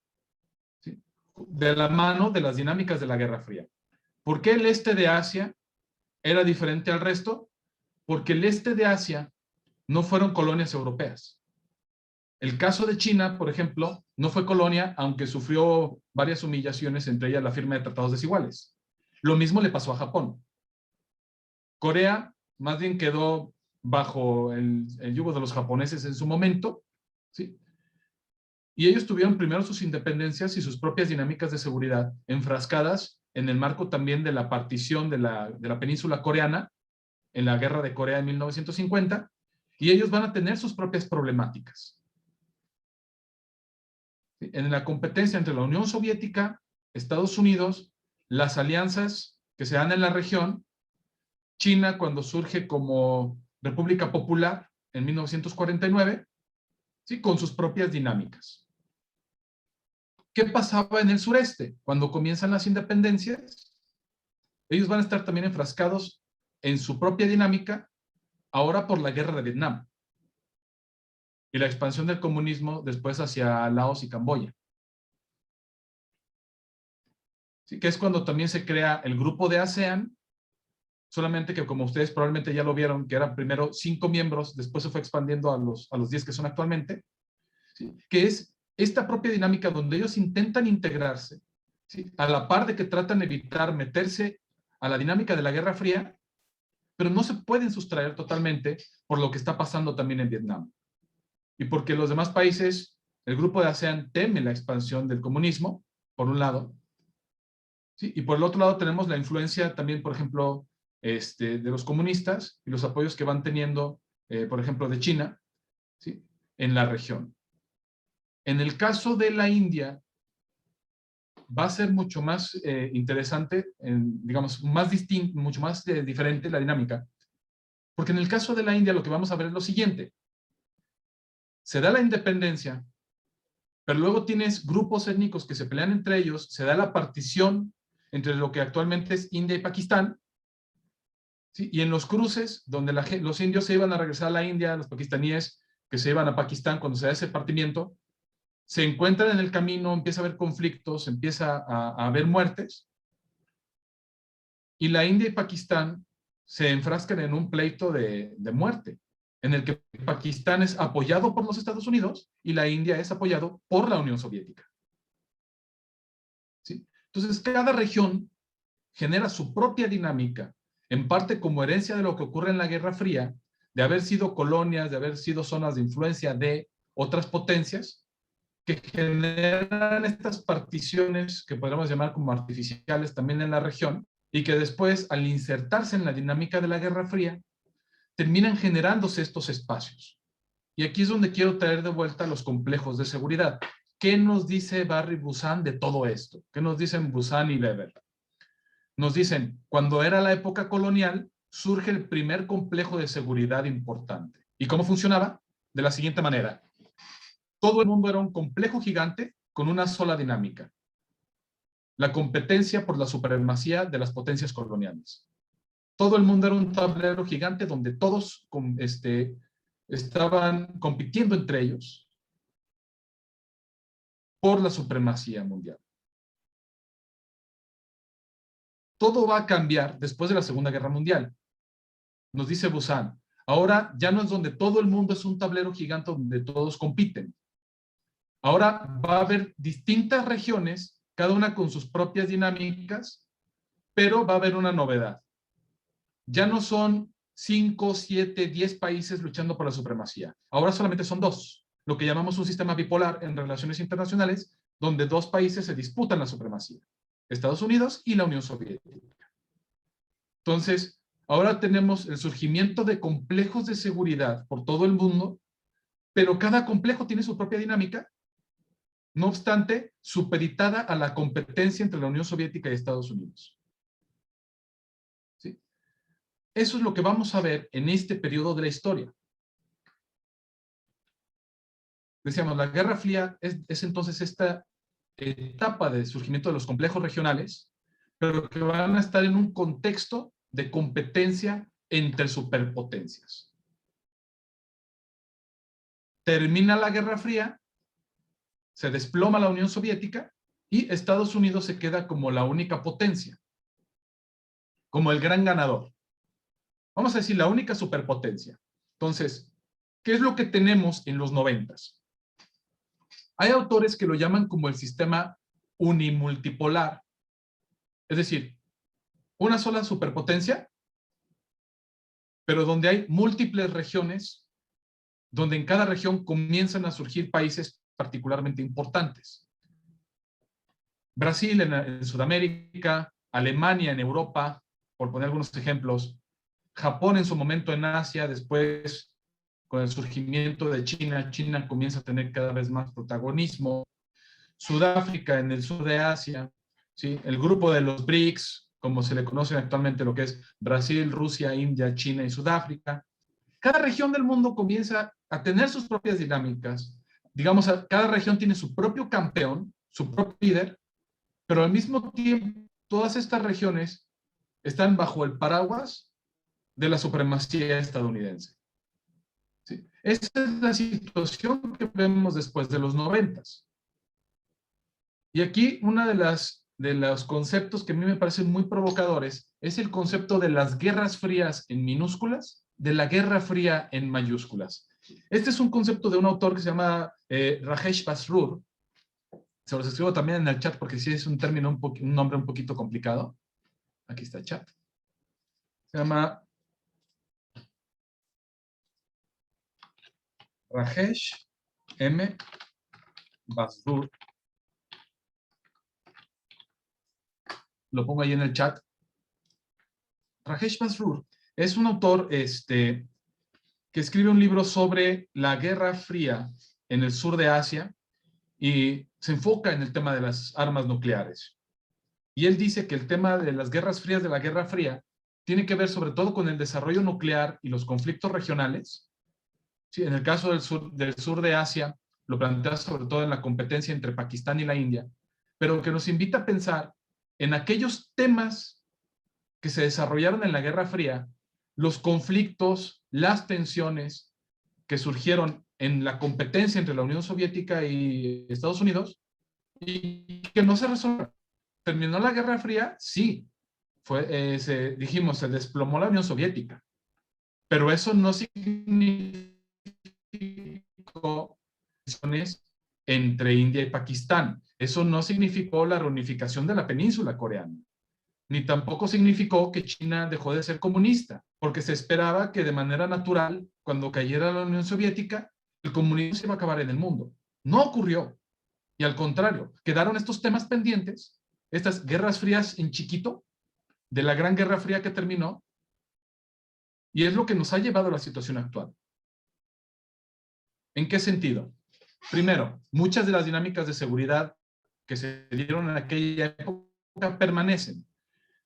¿sí? De la mano de las dinámicas de la Guerra Fría. ¿Por qué el este de Asia era diferente al resto? Porque el este de Asia no fueron colonias europeas. El caso de China, por ejemplo, no fue colonia, aunque sufrió varias humillaciones, entre ellas la firma de tratados desiguales. Lo mismo le pasó a Japón. Corea más bien quedó bajo el yugo de los japoneses en su momento, ¿sí? Y ellos tuvieron primero sus independencias y sus propias dinámicas de seguridad enfrascadas en el marco también de la partición de la península coreana en la Guerra de Corea de 1950, y ellos van a tener sus propias problemáticas. En la competencia entre la Unión Soviética, Estados Unidos, las alianzas que se dan en la región, China cuando surge como República Popular en 1949, ¿sí? Con sus propias dinámicas. ¿Qué pasaba en el sureste? Cuando comienzan las independencias, ellos van a estar también enfrascados en su propia dinámica, ahora por la guerra de Vietnam y la expansión del comunismo después hacia Laos y Camboya. ¿Sí? Que es cuando también se crea el grupo de ASEAN, solamente que como ustedes probablemente ya lo vieron, que eran primero 5 miembros, después se fue expandiendo a los 10 que son actualmente, ¿sí? Que es esta propia dinámica donde ellos intentan integrarse, ¿sí? A la par de que tratan de evitar meterse a la dinámica de la Guerra Fría, pero no se pueden sustraer totalmente por lo que está pasando también en Vietnam. Y porque los demás países, el grupo de ASEAN teme la expansión del comunismo, por un lado, ¿sí? Y por el otro lado tenemos la influencia también, por ejemplo, de los comunistas y los apoyos que van teniendo, por ejemplo, de China, ¿sí? En la región. En el caso de la India, va a ser mucho más interesante, digamos, más distinto, mucho más diferente la dinámica, porque en el caso de la India lo que vamos a ver es lo siguiente. Se da la independencia, pero luego tienes grupos étnicos que se pelean entre ellos, se da la partición entre lo que actualmente es India y Pakistán, ¿sí? Y en los cruces, donde los indios se iban a regresar a la India, los pakistaníes que se iban a Pakistán cuando se da ese partimiento, se encuentran en el camino, empieza a haber conflictos, empieza a haber muertes, y la India y Pakistán se enfrascan en un pleito de muerte, en el que Pakistán es apoyado por los Estados Unidos y la India es apoyado por la Unión Soviética. ¿Sí? Entonces, cada región genera su propia dinámica, en parte como herencia de lo que ocurre en la Guerra Fría, de haber sido colonias, de haber sido zonas de influencia de otras potencias, que generan estas particiones que podríamos llamar como artificiales también en la región, y que después, al insertarse en la dinámica de la Guerra Fría, terminan generándose estos espacios. Y aquí es donde quiero traer de vuelta los complejos de seguridad. ¿Qué nos dice Barry Busan de todo esto? ¿Qué nos dicen Busan y Weber? Nos dicen, cuando era la época colonial, surge el primer complejo de seguridad importante. ¿Y cómo funcionaba? De la siguiente manera. Todo el mundo era un complejo gigante con una sola dinámica. La competencia por la supremacía de las potencias coloniales. Todo el mundo era un tablero gigante donde todos estaban compitiendo entre ellos por la supremacía mundial. Todo va a cambiar después de la Segunda Guerra Mundial. Nos dice Busan, ahora ya no es donde todo el mundo es un tablero gigante donde todos compiten. Ahora va a haber distintas regiones, cada una con sus propias dinámicas, pero va a haber una novedad. Ya no son 5, 7, 10 países luchando por la supremacía. Ahora solamente son 2, lo que llamamos un sistema bipolar en relaciones internacionales, donde 2 países se disputan la supremacía, Estados Unidos y la Unión Soviética. Entonces, ahora tenemos el surgimiento de complejos de seguridad por todo el mundo, pero cada complejo tiene su propia dinámica, no obstante, supeditada a la competencia entre la Unión Soviética y Estados Unidos. ¿Sí? Eso es lo que vamos a ver en este periodo de la historia. Decíamos, la Guerra Fría es entonces esta etapa de surgimiento de los complejos regionales, pero que van a estar en un contexto de competencia entre superpotencias. Termina la Guerra Fría, se desploma la Unión Soviética y Estados Unidos se queda como la única potencia, como el gran ganador. Vamos a decir, la única superpotencia. Entonces, ¿qué es lo que tenemos en los 90s? Hay autores que lo llaman como el sistema unimultipolar. Es decir, una sola superpotencia, pero donde hay múltiples regiones, donde en cada región comienzan a surgir países particularmente importantes. Brasil en Sudamérica, Alemania en Europa, por poner algunos ejemplos, Japón en su momento en Asia, después con el surgimiento de China, China comienza a tener cada vez más protagonismo, Sudáfrica en el sur de Asia, ¿sí? El grupo de los BRICS, como se le conoce actualmente lo que es Brasil, Rusia, India, China y Sudáfrica. Cada región del mundo comienza a tener sus propias dinámicas. Digamos, cada región tiene su propio campeón, su propio líder, pero al mismo tiempo todas estas regiones están bajo el paraguas de la supremacía estadounidense. ¿Sí? Esa es la situación que vemos después de los 90s. Y aquí una de los conceptos que a mí me parecen muy provocadores es el concepto de las guerras frías en minúsculas, de la Guerra Fría en mayúsculas. Este es un concepto de un autor que se llama Rajesh Basrur. Se los escribo también en el chat porque sí es un término, un nombre un poquito complicado. Aquí está el chat. Se llama Rajesh M. Basrur. Lo pongo ahí en el chat. Rajesh Basrur es un autor que escribe un libro sobre la Guerra Fría en el sur de Asia y se enfoca en el tema de las armas nucleares. Y él dice que el tema de las guerras frías de la Guerra Fría tiene que ver sobre todo con el desarrollo nuclear y los conflictos regionales. Sí, en el caso del sur de Asia, lo plantea sobre todo en la competencia entre Pakistán y la India, pero que nos invita a pensar en aquellos temas que se desarrollaron en la Guerra Fría, los conflictos, las tensiones que surgieron en la competencia entre la Unión Soviética y Estados Unidos y que no se resolvieron. ¿Terminó la Guerra Fría? Sí. Dijimos, se desplomó la Unión Soviética. Pero eso no significó tensiones entre India y Pakistán. Eso no significó la reunificación de la península coreana. Ni tampoco significó que China dejó de ser comunista, porque se esperaba que de manera natural, cuando cayera la Unión Soviética, el comunismo se iba a acabar en el mundo. No ocurrió. Y al contrario, quedaron estos temas pendientes, estas guerras frías en chiquito, de la gran guerra fría que terminó, y es lo que nos ha llevado a la situación actual. ¿En qué sentido? Primero, muchas de las dinámicas de seguridad que se dieron en aquella época permanecen.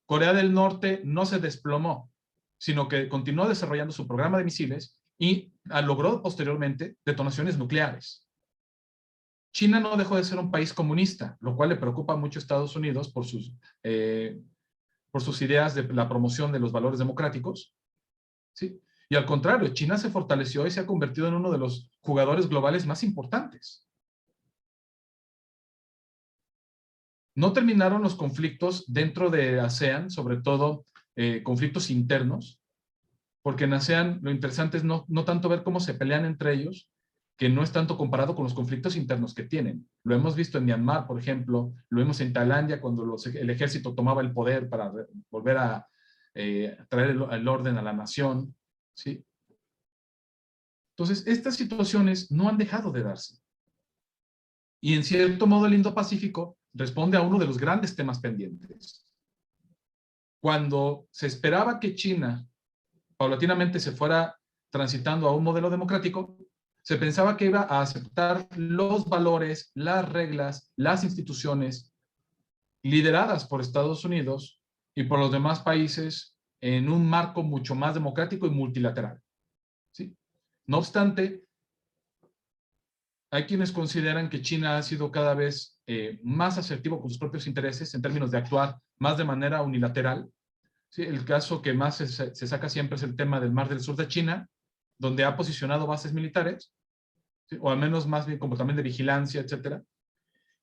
Corea del Norte no se desplomó, sino que continuó desarrollando su programa de misiles y logró posteriormente detonaciones nucleares. China no dejó de ser un país comunista, lo cual le preocupa mucho a Estados Unidos por sus ideas de la promoción de los valores democráticos, ¿sí? Y al contrario, China se fortaleció y se ha convertido en uno de los jugadores globales más importantes. No terminaron los conflictos dentro de ASEAN, sobre todo conflictos internos, porque en ASEAN lo interesante es no tanto ver cómo se pelean entre ellos, que no es tanto comparado con los conflictos internos que tienen. Lo hemos visto en Myanmar, por ejemplo, lo vimos en Tailandia cuando el ejército tomaba el poder para volver a traer el orden a la nación, ¿sí? Entonces, estas situaciones no han dejado de darse. Y en cierto modo el Indo-Pacífico responde a uno de los grandes temas pendientes. Cuando se esperaba que China paulatinamente se fuera transitando a un modelo democrático, se pensaba que iba a aceptar los valores, las reglas, las instituciones lideradas por Estados Unidos y por los demás países en un marco mucho más democrático y multilateral, ¿sí? No obstante, hay quienes consideran que China ha sido cada vez más asertivo con sus propios intereses en términos de actuar más de manera unilateral. Sí, el caso que más se saca siempre es el tema del Mar del Sur de China, donde ha posicionado bases militares, ¿sí? O al menos más bien como también de vigilancia, etcétera.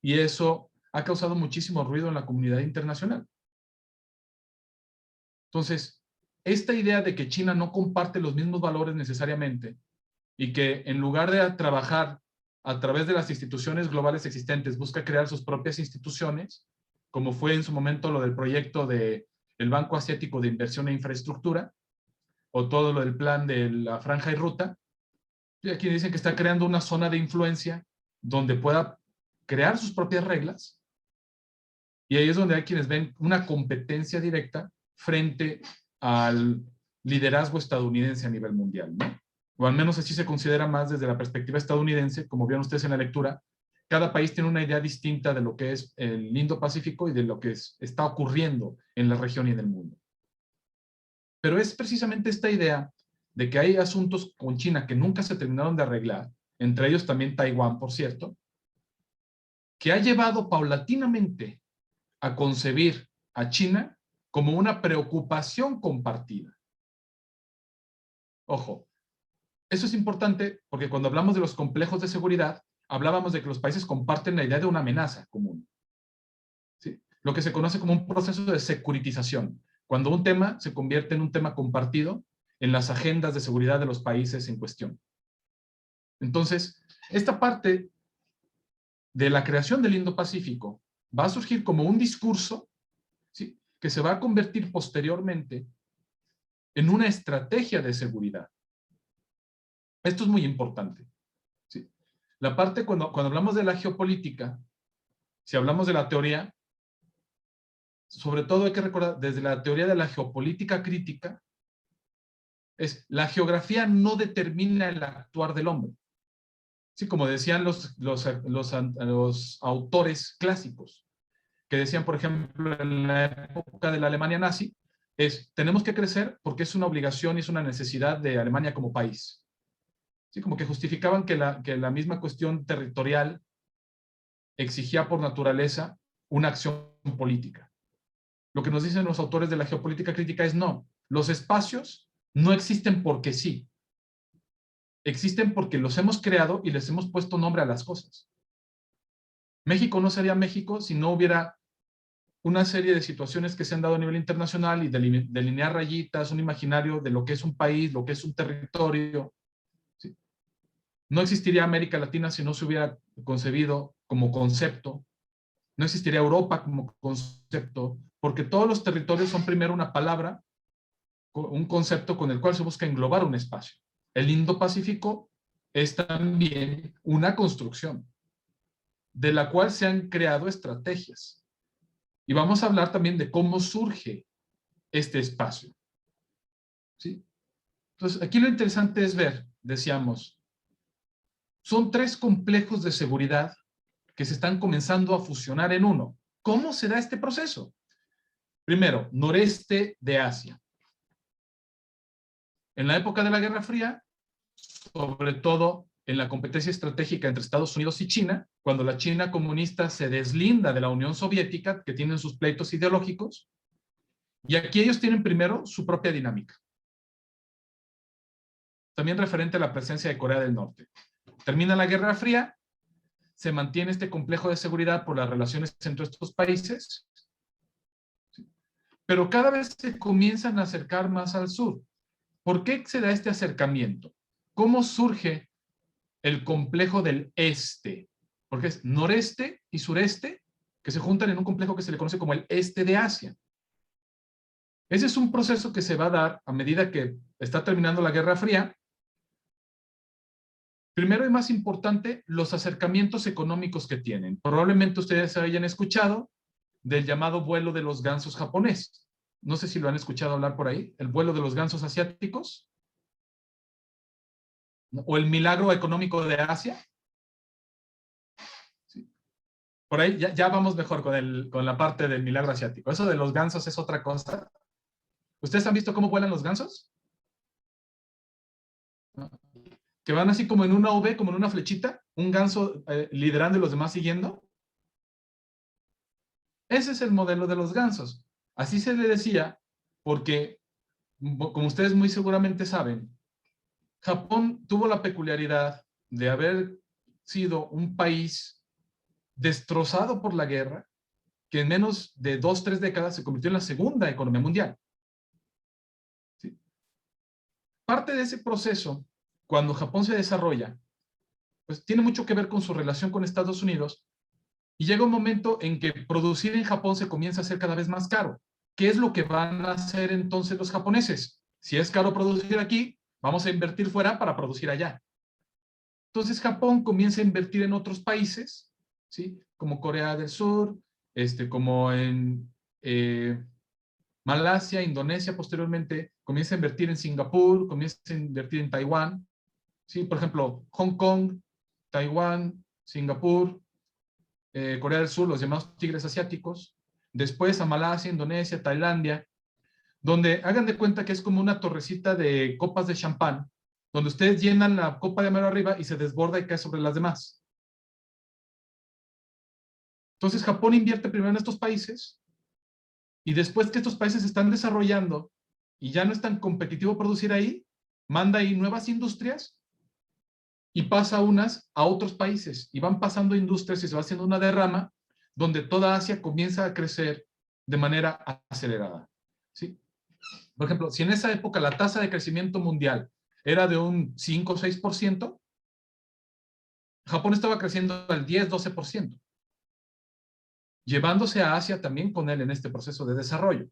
Y eso ha causado muchísimo ruido en la comunidad internacional. Entonces, esta idea de que China no comparte los mismos valores necesariamente y que en lugar de trabajar a través de las instituciones globales existentes busca crear sus propias instituciones, como fue en su momento lo del proyecto del Banco Asiático de Inversión e Infraestructura, o todo lo del plan de la Franja y Ruta. Y aquí dicen que está creando una zona de influencia donde pueda crear sus propias reglas, y ahí es donde hay quienes ven una competencia directa frente al liderazgo estadounidense a nivel mundial, ¿no? O al menos así se considera más desde la perspectiva estadounidense, como vieron ustedes en la lectura. Cada país tiene una idea distinta de lo que es el Indo-Pacífico y de lo que está ocurriendo en la región y en el mundo. Pero es precisamente esta idea de que hay asuntos con China que nunca se terminaron de arreglar, entre ellos también Taiwán, por cierto, que ha llevado paulatinamente a concebir a China como una preocupación compartida. Ojo, eso es importante porque cuando hablamos de los complejos de seguridad, hablábamos de que los países comparten la idea de una amenaza común, ¿sí? Lo que se conoce como un proceso de securitización, cuando un tema se convierte en un tema compartido en las agendas de seguridad de los países en cuestión. Entonces, esta parte de la creación del Indo-Pacífico va a surgir como un discurso, ¿sí?, que se va a convertir posteriormente en una estrategia de seguridad. Esto es muy importante, ¿sí? La parte, cuando hablamos de la geopolítica, si hablamos de la teoría, sobre todo hay que recordar, desde la teoría de la geopolítica crítica, la geografía no determina el actuar del hombre. Sí, como decían los autores clásicos, que decían, por ejemplo, en la época de la Alemania nazi, tenemos que crecer porque es una obligación y es una necesidad de Alemania como país. Sí, como que justificaban que la misma cuestión territorial exigía por naturaleza una acción política. Lo que nos dicen los autores de la geopolítica crítica es no, los espacios no existen porque sí. Existen porque los hemos creado y les hemos puesto nombre a las cosas. México no sería México si no hubiera una serie de situaciones que se han dado a nivel internacional y delinear rayitas, un imaginario de lo que es un país, lo que es un territorio. ¿Sí? No existiría América Latina si no se hubiera concebido como concepto. No existiría Europa como concepto, porque todos los territorios son primero una palabra, un concepto con el cual se busca englobar un espacio. El Indo-Pacífico es también una construcción. de la cual se han creado estrategias. Y vamos a hablar también de cómo surge este espacio. ¿Sí? Entonces, aquí lo interesante es ver, decíamos, son 3 complejos de seguridad que se están comenzando a fusionar en uno. ¿Cómo se da este proceso? Primero, noreste de Asia. En la época de la Guerra Fría, sobre todo en la competencia estratégica entre Estados Unidos y China, cuando la China comunista se deslinda de la Unión Soviética, que tienen sus pleitos ideológicos, y aquí ellos tienen primero su propia dinámica. También referente a la presencia de Corea del Norte. Termina la Guerra Fría, se mantiene este complejo de seguridad por las relaciones entre estos países, pero cada vez se comienzan a acercar más al sur. ¿Por qué se da este acercamiento? ¿Cómo surge el complejo del este? Porque es noreste y sureste que se juntan en un complejo que se le conoce como el este de Asia. Ese es un proceso que se va a dar a medida que está terminando la Guerra Fría. Primero y más importante, los acercamientos económicos que tienen. Probablemente ustedes hayan escuchado del llamado vuelo de los gansos japonés. No sé si lo han escuchado hablar por ahí, el vuelo de los gansos asiáticos. O el milagro económico de Asia. Sí. Por ahí ya vamos mejor con la parte del milagro asiático. Eso de los gansos es otra cosa. ¿Ustedes han visto cómo vuelan los gansos? ¿No? Que van así como en una V, como en una flechita, un ganso liderando y los demás siguiendo. Ese es el modelo de los gansos. Así se le decía porque, como ustedes muy seguramente saben, Japón tuvo la peculiaridad de haber sido un país destrozado por la guerra, que en menos de 2 o 3 décadas se convirtió en la segunda economía mundial. ¿Sí? Parte de ese proceso, cuando Japón se desarrolla, pues tiene mucho que ver con su relación con Estados Unidos, y llega un momento en que producir en Japón se comienza a hacer cada vez más caro. ¿Qué es lo que van a hacer entonces los japoneses? Si es caro producir aquí, vamos a invertir fuera para producir allá. Entonces Japón comienza a invertir en otros países, ¿sí? Como Corea del Sur, como en Malasia, Indonesia, posteriormente comienza a invertir en Singapur, comienza a invertir en Taiwán, ¿sí? Por ejemplo, Hong Kong, Taiwán, Singapur, Corea del Sur, los llamados tigres asiáticos, después a Malasia, Indonesia, Tailandia, donde hagan de cuenta que es como una torrecita de copas de champán, donde ustedes llenan la copa de mero arriba y se desborda y cae sobre las demás. Entonces Japón invierte primero en estos países, y después que estos países se están desarrollando y ya no es tan competitivo producir ahí, manda ahí nuevas industrias y pasa unas a otros países, y van pasando industrias y se va haciendo una derrama donde toda Asia comienza a crecer de manera acelerada. ¿Sí? Por ejemplo, si en esa época la tasa de crecimiento mundial era de un 5 o 6%, Japón estaba creciendo al 10-12%, llevándose a Asia también con él en este proceso de desarrollo.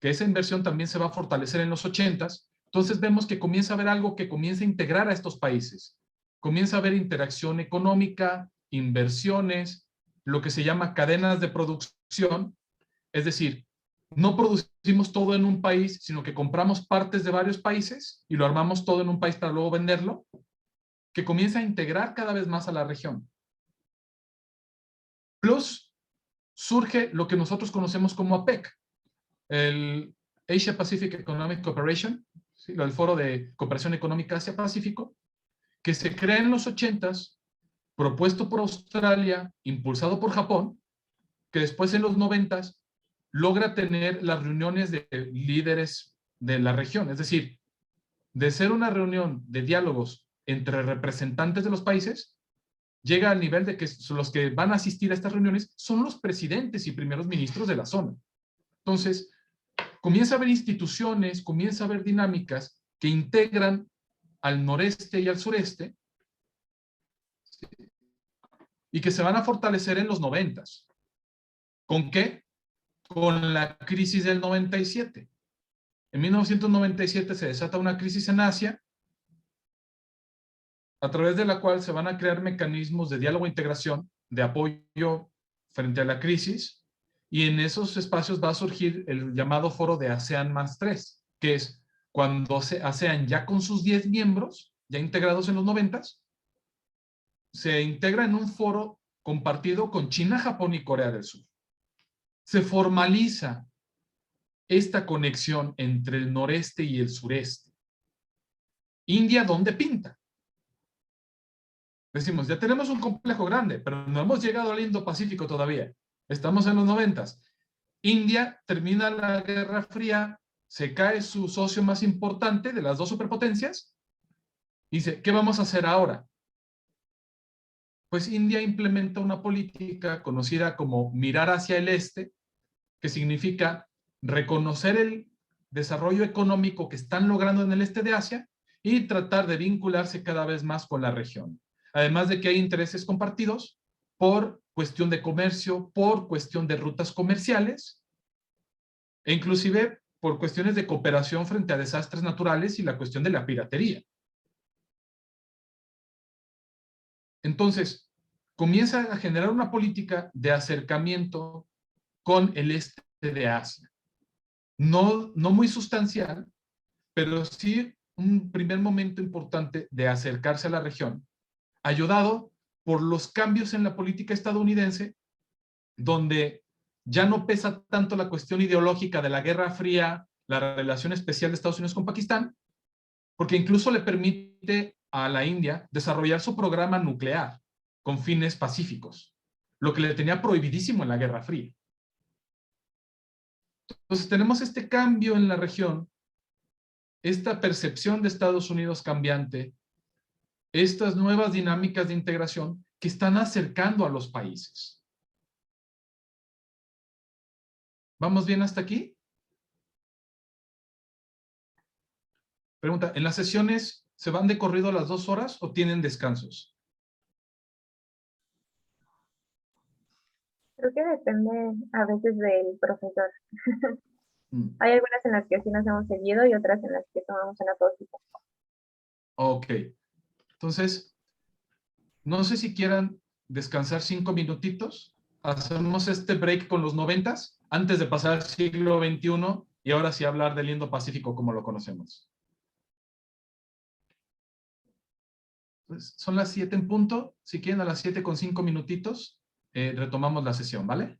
Que esa inversión también se va a fortalecer en los 80s, entonces vemos que comienza a haber algo que comienza a integrar a estos países. Comienza a haber interacción económica, inversiones, lo que se llama cadenas de producción, es decir, no producimos todo en un país, sino que compramos partes de varios países y lo armamos todo en un país para luego venderlo, que comienza a integrar cada vez más a la región. Plus, surge lo que nosotros conocemos como APEC, el Asia Pacific Economic Cooperation, ¿sí? El Foro de Cooperación Económica Asia-Pacífico, que se crea en los 80s, propuesto por Australia, impulsado por Japón, que después en los 90s logra tener las reuniones de líderes de la región. Es decir, de ser una reunión de diálogos entre representantes de los países, llega al nivel de que los que van a asistir a estas reuniones son los presidentes y primeros ministros de la zona. Entonces, comienza a haber instituciones, comienza a haber dinámicas que integran al noreste y al sureste, y que se van a fortalecer en los 90s. ¿Con qué? Con la crisis del 97. En 1997 se desata una crisis en Asia, a través de la cual se van a crear mecanismos de diálogo e integración de apoyo frente a la crisis, y en esos espacios va a surgir el llamado foro de ASEAN más 3, que es cuando ASEAN ya con sus 10 miembros, ya integrados en los 90, se integra en un foro compartido con China, Japón y Corea del Sur. Se formaliza esta conexión entre el noreste y el sureste. India, ¿dónde pinta? Decimos, ya tenemos un complejo grande, pero no hemos llegado al Indo-Pacífico todavía. Estamos en los 90. India termina la Guerra Fría, se cae su socio más importante de las dos superpotencias, y dice, ¿qué vamos a hacer ahora? Pues India implementa una política conocida como mirar hacia el este, que significa reconocer el desarrollo económico que están logrando en el este de Asia y tratar de vincularse cada vez más con la región. Además de que hay intereses compartidos por cuestión de comercio, por cuestión de rutas comerciales e inclusive por cuestiones de cooperación frente a desastres naturales y la cuestión de la piratería. Entonces, comienza a generar una política de acercamiento con el este de Asia. No muy sustancial, pero sí un primer momento importante de acercarse a la región, ayudado por los cambios en la política estadounidense, donde ya no pesa tanto la cuestión ideológica de la Guerra Fría, la relación especial de Estados Unidos con Pakistán, porque incluso le permite a la India desarrollar su programa nuclear con fines pacíficos, lo que le tenía prohibidísimo en la Guerra Fría. Entonces tenemos este cambio en la región, esta percepción de Estados Unidos cambiante, estas nuevas dinámicas de integración que están acercando a los países. ¿Vamos bien hasta aquí? Pregunta, ¿en las sesiones se van de corrido a las 2 horas o tienen descansos? Creo que depende a veces del profesor. Mm, Hay algunas en las que sí nos hemos seguido y otras en las que tomamos una pausita. ok. Entonces, no sé si quieran descansar 5 minutitos. Hacemos este break con los 90s antes de pasar al siglo XXI y ahora sí hablar del Indo-Pacífico como lo conocemos. Pues son las 7 en punto. Si quieren a las 7 con 5 minutitos, retomamos la sesión, ¿vale?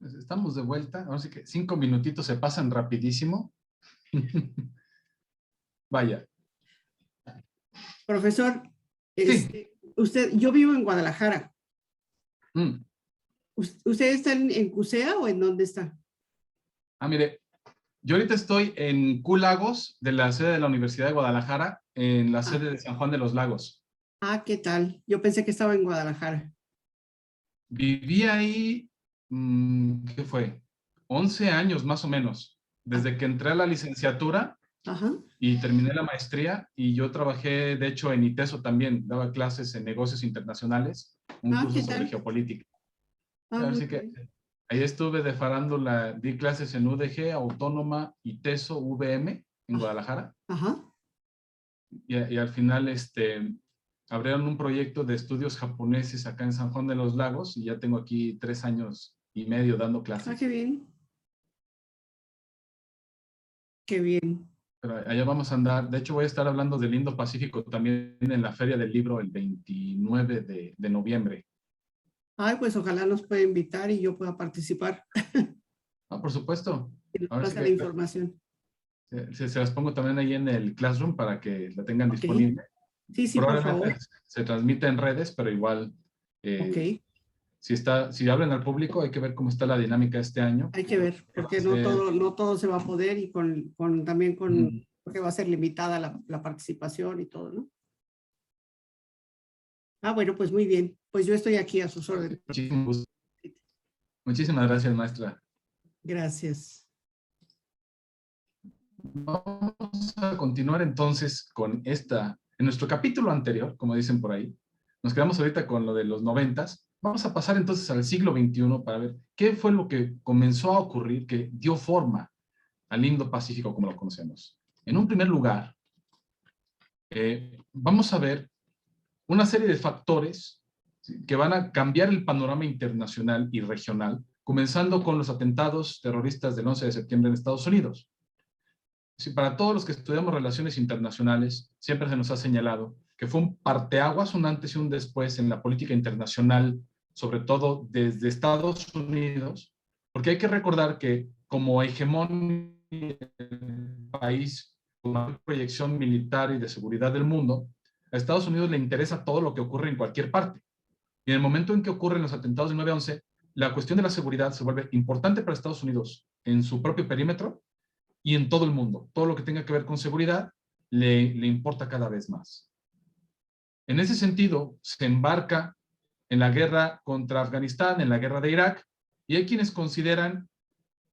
Pues estamos de vuelta. Ahora sí que 5 minutitos se pasan rapidísimo. Vaya. Profesor, Sí. yo vivo en Guadalajara. Mm. ¿Usted está en CUSEA o en dónde está? Mire, yo ahorita estoy en Q Lagos, de la sede de la Universidad de Guadalajara, en la sede de San Juan de los Lagos. ¿Qué tal? Yo pensé que estaba en Guadalajara. Viví ahí, ¿qué fue? 11 años más o menos, desde que entré a la licenciatura Ajá. y terminé la maestría, y yo trabajé, de hecho, en ITESO también, daba clases en negocios internacionales, un curso ¿Qué sobre tal? geopolítica. Muy Así que bien. ahí estuve de farándula, di clases en UDG, Autónoma, ITESO, VM, en Guadalajara, Ajá. y al final abrieron un proyecto de estudios japoneses acá en San Juan de los Lagos, y ya tengo aquí 3 años y medio dando clases. Qué bien. Qué bien. Pero allá vamos a andar. De hecho, voy a estar hablando del Indo-Pacífico también en la Feria del Libro el 29 de noviembre. Pues ojalá nos pueda invitar y yo pueda participar. Por supuesto. Y nos Ahora sí pase la que información. se las pongo también ahí en el Classroom para que la tengan Ok. disponible. Sí, por Probablemente favor. se transmite en redes, pero igual, Ok. si hablan al público, hay que ver cómo está la dinámica este año. Hay que ver, porque no todo se va a poder y también porque va a ser limitada la participación y todo, ¿no? Bueno, pues muy bien. Pues yo estoy aquí a sus órdenes. Muchísimas gracias, maestra. Gracias. Vamos a continuar entonces con en nuestro capítulo anterior, como dicen por ahí. Nos quedamos ahorita con lo de los 90s. Vamos a pasar entonces al siglo XXI para ver qué fue lo que comenzó a ocurrir que dio forma al Indo-Pacífico como lo conocemos. En un primer lugar, vamos a ver una serie de factores, ¿sí?, que van a cambiar el panorama internacional y regional, comenzando con los atentados terroristas del 11 de septiembre en Estados Unidos. Sí, para todos los que estudiamos relaciones internacionales, siempre se nos ha señalado que fue un parteaguas, un antes y un después en la política internacional, sobre todo desde Estados Unidos, porque hay que recordar que como hegemón país con mayor proyección militar y de seguridad del mundo, a Estados Unidos le interesa todo lo que ocurre en cualquier parte. Y en el momento en que ocurren los atentados del 9/11, la cuestión de la seguridad se vuelve importante para Estados Unidos en su propio perímetro y en todo el mundo. Todo lo que tenga que ver con seguridad le importa cada vez más. En ese sentido, se embarca en la guerra contra Afganistán, en la guerra de Irak, y hay quienes consideran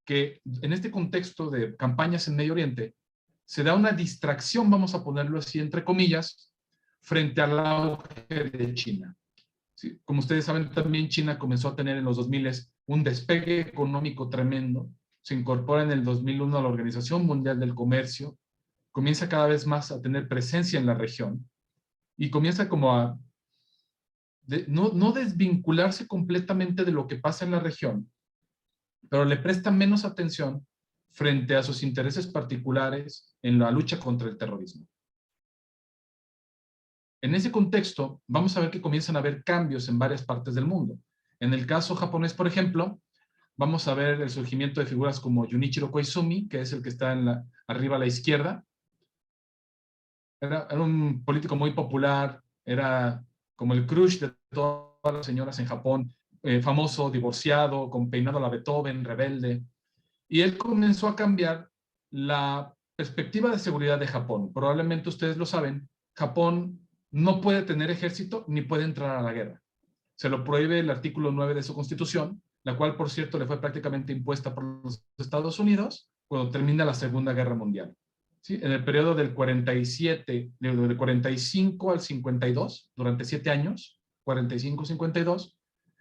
que en este contexto de campañas en Medio Oriente, se da una distracción, vamos a ponerlo así entre comillas, frente al auge de China. Sí, como ustedes saben, también China comenzó a tener en los 2000 un despegue económico tremendo. Se incorpora en el 2001 a la Organización Mundial del Comercio, comienza cada vez más a tener presencia en la región y comienza como a no desvincularse completamente de lo que pasa en la región, pero le presta menos atención frente a sus intereses particulares en la lucha contra el terrorismo. En ese contexto, vamos a ver que comienzan a haber cambios en varias partes del mundo. En el caso japonés, por ejemplo, vamos a ver el surgimiento de figuras como Junichiro Koizumi, que es el que está arriba a la izquierda. Era un político muy popular, era como el crush de todas las señoras en Japón, famoso, divorciado, con peinado a la Beethoven, rebelde. Y él comenzó a cambiar la perspectiva de seguridad de Japón. Probablemente ustedes lo saben, Japón no puede tener ejército ni puede entrar a la guerra. Se lo prohíbe el artículo 9 de su constitución, la cual, por cierto, le fue prácticamente impuesta por los Estados Unidos cuando termina la Segunda Guerra Mundial. ¿Sí? En el periodo del 45 al 52, durante 7 años, 45-52,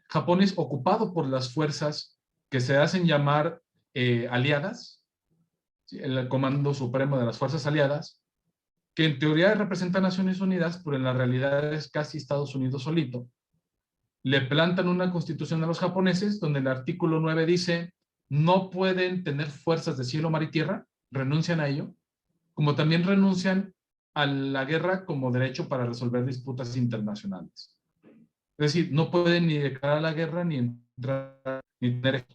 Japón es ocupado por las fuerzas que se hacen llamar aliadas, ¿sí?, el Comando Supremo de las Fuerzas Aliadas, que en teoría representa a Naciones Unidas, pero en la realidad es casi Estados Unidos solito. Le plantan una constitución a los japoneses donde el artículo 9 dice no pueden tener fuerzas de cielo, mar y tierra, renuncian a ello, como también renuncian a la guerra como derecho para resolver disputas internacionales. Es decir, no pueden ni declarar la guerra ni entrar ni tener.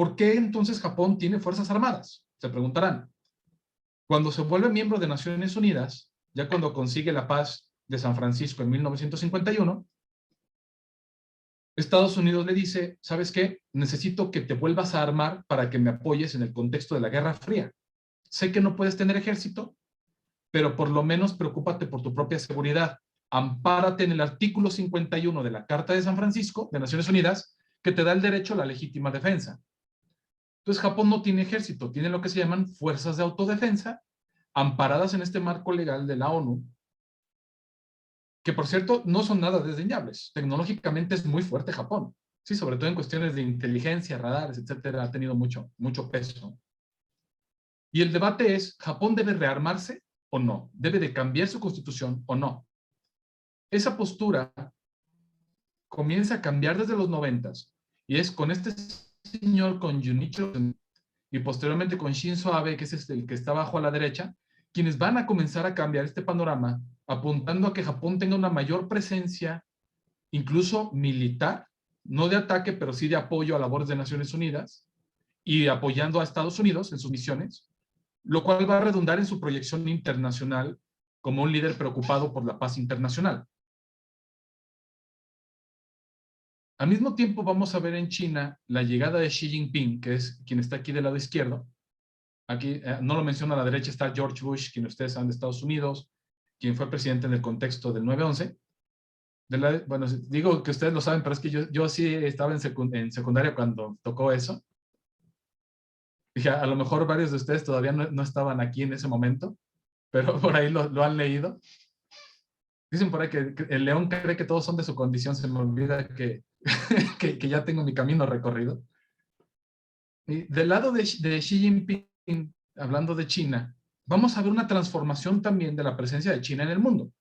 ¿Por qué entonces Japón tiene fuerzas armadas? Se preguntarán. Cuando se vuelve miembro de Naciones Unidas, ya cuando consigue la paz de San Francisco en 1951, Estados Unidos le dice, ¿sabes qué? Necesito que te vuelvas a armar para que me apoyes en el contexto de la Guerra Fría. Sé que no puedes tener ejército, pero por lo menos preocúpate por tu propia seguridad. Ampárate en el artículo 51 de la Carta de San Francisco de Naciones Unidas, que te da el derecho a la legítima defensa. Entonces Japón no tiene ejército, tiene lo que se llaman fuerzas de autodefensa, amparadas en este marco legal de la ONU, que por cierto no son nada desdeñables. Tecnológicamente es muy fuerte Japón, sí, sobre todo en cuestiones de inteligencia, radares, etcétera, ha tenido mucho peso. Y el debate es, ¿Japón debe rearmarse o no? ¿Debe de cambiar su constitución o no? Esa postura comienza a cambiar desde los 90s, y es con este señor, con Junichiro, y posteriormente con Shinzo Abe, que es el que está abajo a la derecha, quienes van a comenzar a cambiar este panorama, apuntando a que Japón tenga una mayor presencia, incluso militar, no de ataque, pero sí de apoyo a labores de Naciones Unidas, y apoyando a Estados Unidos en sus misiones, lo cual va a redundar en su proyección internacional como un líder preocupado por la paz internacional. Al mismo tiempo vamos a ver en China la llegada de Xi Jinping, que es quien está aquí del lado izquierdo. Aquí no lo menciono, a la derecha está George Bush, quien ustedes saben de Estados Unidos, quien fue presidente en el contexto del 9/11. Bueno, digo que ustedes lo saben, pero es que yo sí estaba en secundaria cuando tocó eso. Dije, a lo mejor varios de ustedes todavía no estaban aquí en ese momento, pero por ahí lo han leído. Dicen por ahí que el león cree que todos son de su condición, se me olvida que ya tengo mi camino recorrido. Y del lado de Xi Jinping, hablando de China, vamos a ver una transformación también de la presencia de China en el mundo.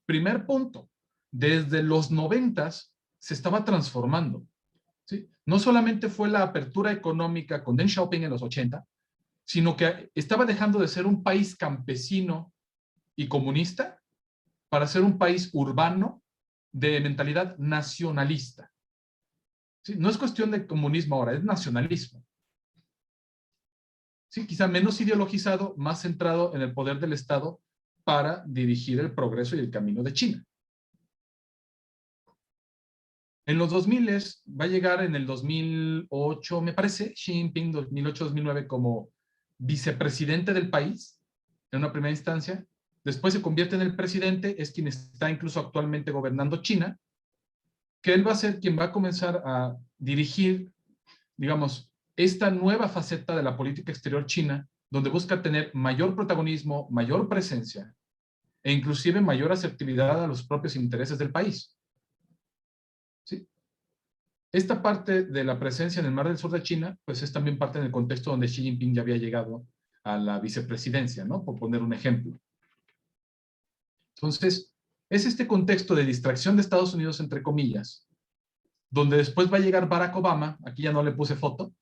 Primer punto, desde los 90s se estaba transformando, ¿sí? No solamente fue la apertura económica con Deng Xiaoping en los 80, sino que estaba dejando de ser un país campesino y comunista para ser un país urbano de mentalidad nacionalista. ¿Sí? No es cuestión de comunismo ahora, es nacionalismo. ¿Sí? Quizá menos ideologizado, más centrado en el poder del Estado para dirigir el progreso y el camino de China. En los 2000 va a llegar en el 2008, me parece, Xi Jinping 2008-2009 como vicepresidente del país, en una primera instancia. Después se convierte en el presidente, es quien está incluso actualmente gobernando China, que él va a ser quien va a comenzar a dirigir, digamos, esta nueva faceta de la política exterior china, donde busca tener mayor protagonismo, mayor presencia, e inclusive mayor asertividad a los propios intereses del país. ¿Sí? Esta parte de la presencia en el Mar del Sur de China, pues es también parte del contexto donde Xi Jinping ya había llegado a la vicepresidencia, ¿no? Por poner un ejemplo. Entonces, es este contexto de distracción de Estados Unidos, entre comillas, donde después va a llegar Barack Obama, aquí ya no le puse foto,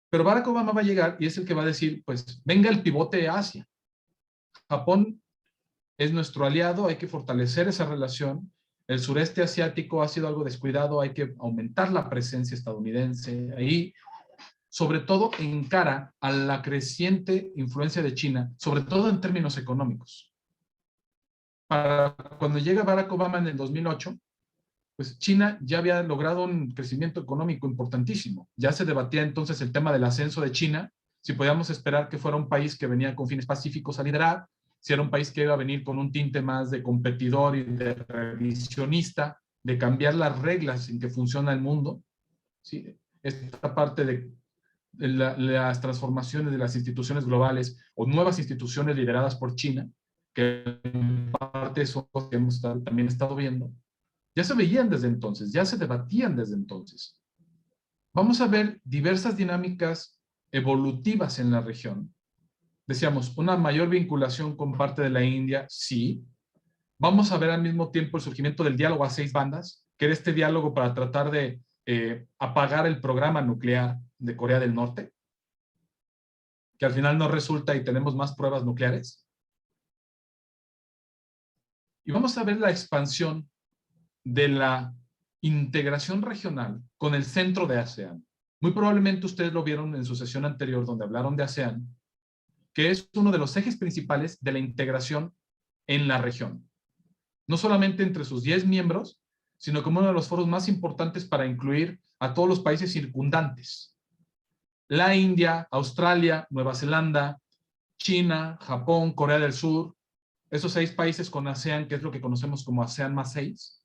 pero Barack Obama va a llegar y es el que va a decir, pues, venga el pivote a Asia. Japón es nuestro aliado, hay que fortalecer esa relación. El sureste asiático ha sido algo descuidado, hay que aumentar la presencia estadounidense ahí, sobre todo en cara a la creciente influencia de China, sobre todo en términos económicos. Para cuando llega Barack Obama en el 2008, pues China ya había logrado un crecimiento económico importantísimo. Ya se debatía entonces el tema del ascenso de China, si podíamos esperar que fuera un país que venía con fines pacíficos a liderar, si era un país que iba a venir con un tinte más de competidor y de revisionista, de cambiar las reglas en que funciona el mundo. ¿Sí? Esta parte de las transformaciones de las instituciones globales o nuevas instituciones lideradas por China, que en parte eso que hemos también estado viendo, ya se veían desde entonces, ya se debatían desde entonces. Vamos a ver diversas dinámicas evolutivas en la región. Decíamos, una mayor vinculación con parte de la India, sí. Vamos a ver al mismo tiempo el surgimiento del diálogo a 6 bandas, que era este diálogo para tratar de apagar el programa nuclear de Corea del Norte, que al final no resulta y tenemos más pruebas nucleares. Y vamos a ver la expansión de la integración regional con el centro de ASEAN. Muy probablemente ustedes lo vieron en su sesión anterior donde hablaron de ASEAN, que es uno de los ejes principales de la integración en la región. No solamente entre sus 10 miembros, sino como uno de los foros más importantes para incluir a todos los países circundantes. La India, Australia, Nueva Zelanda, China, Japón, Corea del Sur, esos 6 países con ASEAN, que es lo que conocemos como ASEAN más 6.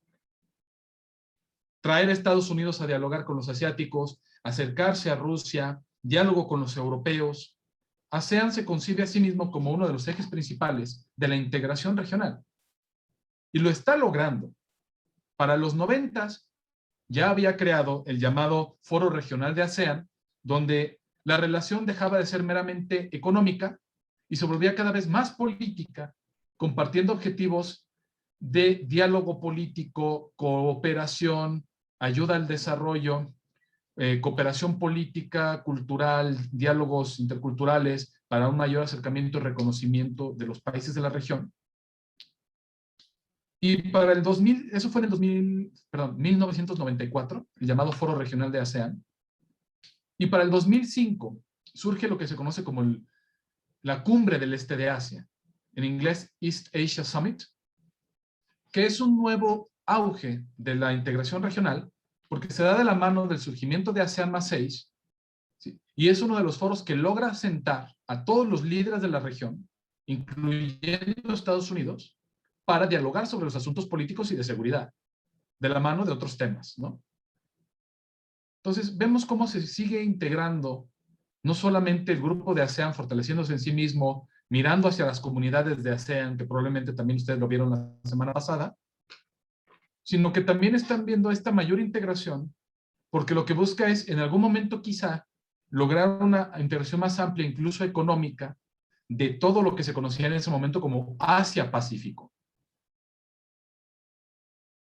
Traer a Estados Unidos a dialogar con los asiáticos, acercarse a Rusia, diálogo con los europeos. ASEAN se concibe a sí mismo como uno de los ejes principales de la integración regional. Y lo está logrando. Para los 90s ya había creado el llamado Foro Regional de ASEAN, donde la relación dejaba de ser meramente económica y se volvía cada vez más política, compartiendo objetivos de diálogo político, cooperación, ayuda al desarrollo, cooperación política, cultural, diálogos interculturales para un mayor acercamiento y reconocimiento de los países de la región. Y para el 2000, eso fue en el 1994, el llamado Foro Regional de ASEAN. Y para el 2005 surge lo que se conoce como la Cumbre del Este de Asia, en inglés East Asia Summit, que es un nuevo auge de la integración regional, porque se da de la mano del surgimiento de ASEAN más 6, ¿sí? Y es uno de los foros que logra sentar a todos los líderes de la región, incluyendo Estados Unidos, para dialogar sobre los asuntos políticos y de seguridad, de la mano de otros temas, ¿no? Entonces, vemos cómo se sigue integrando no solamente el grupo de ASEAN fortaleciéndose en sí mismo, mirando hacia las comunidades de ASEAN, que probablemente también ustedes lo vieron la semana pasada, sino que también están viendo esta mayor integración, porque lo que busca es, en algún momento quizá, lograr una integración más amplia, incluso económica, de todo lo que se conocía en ese momento como Asia-Pacífico.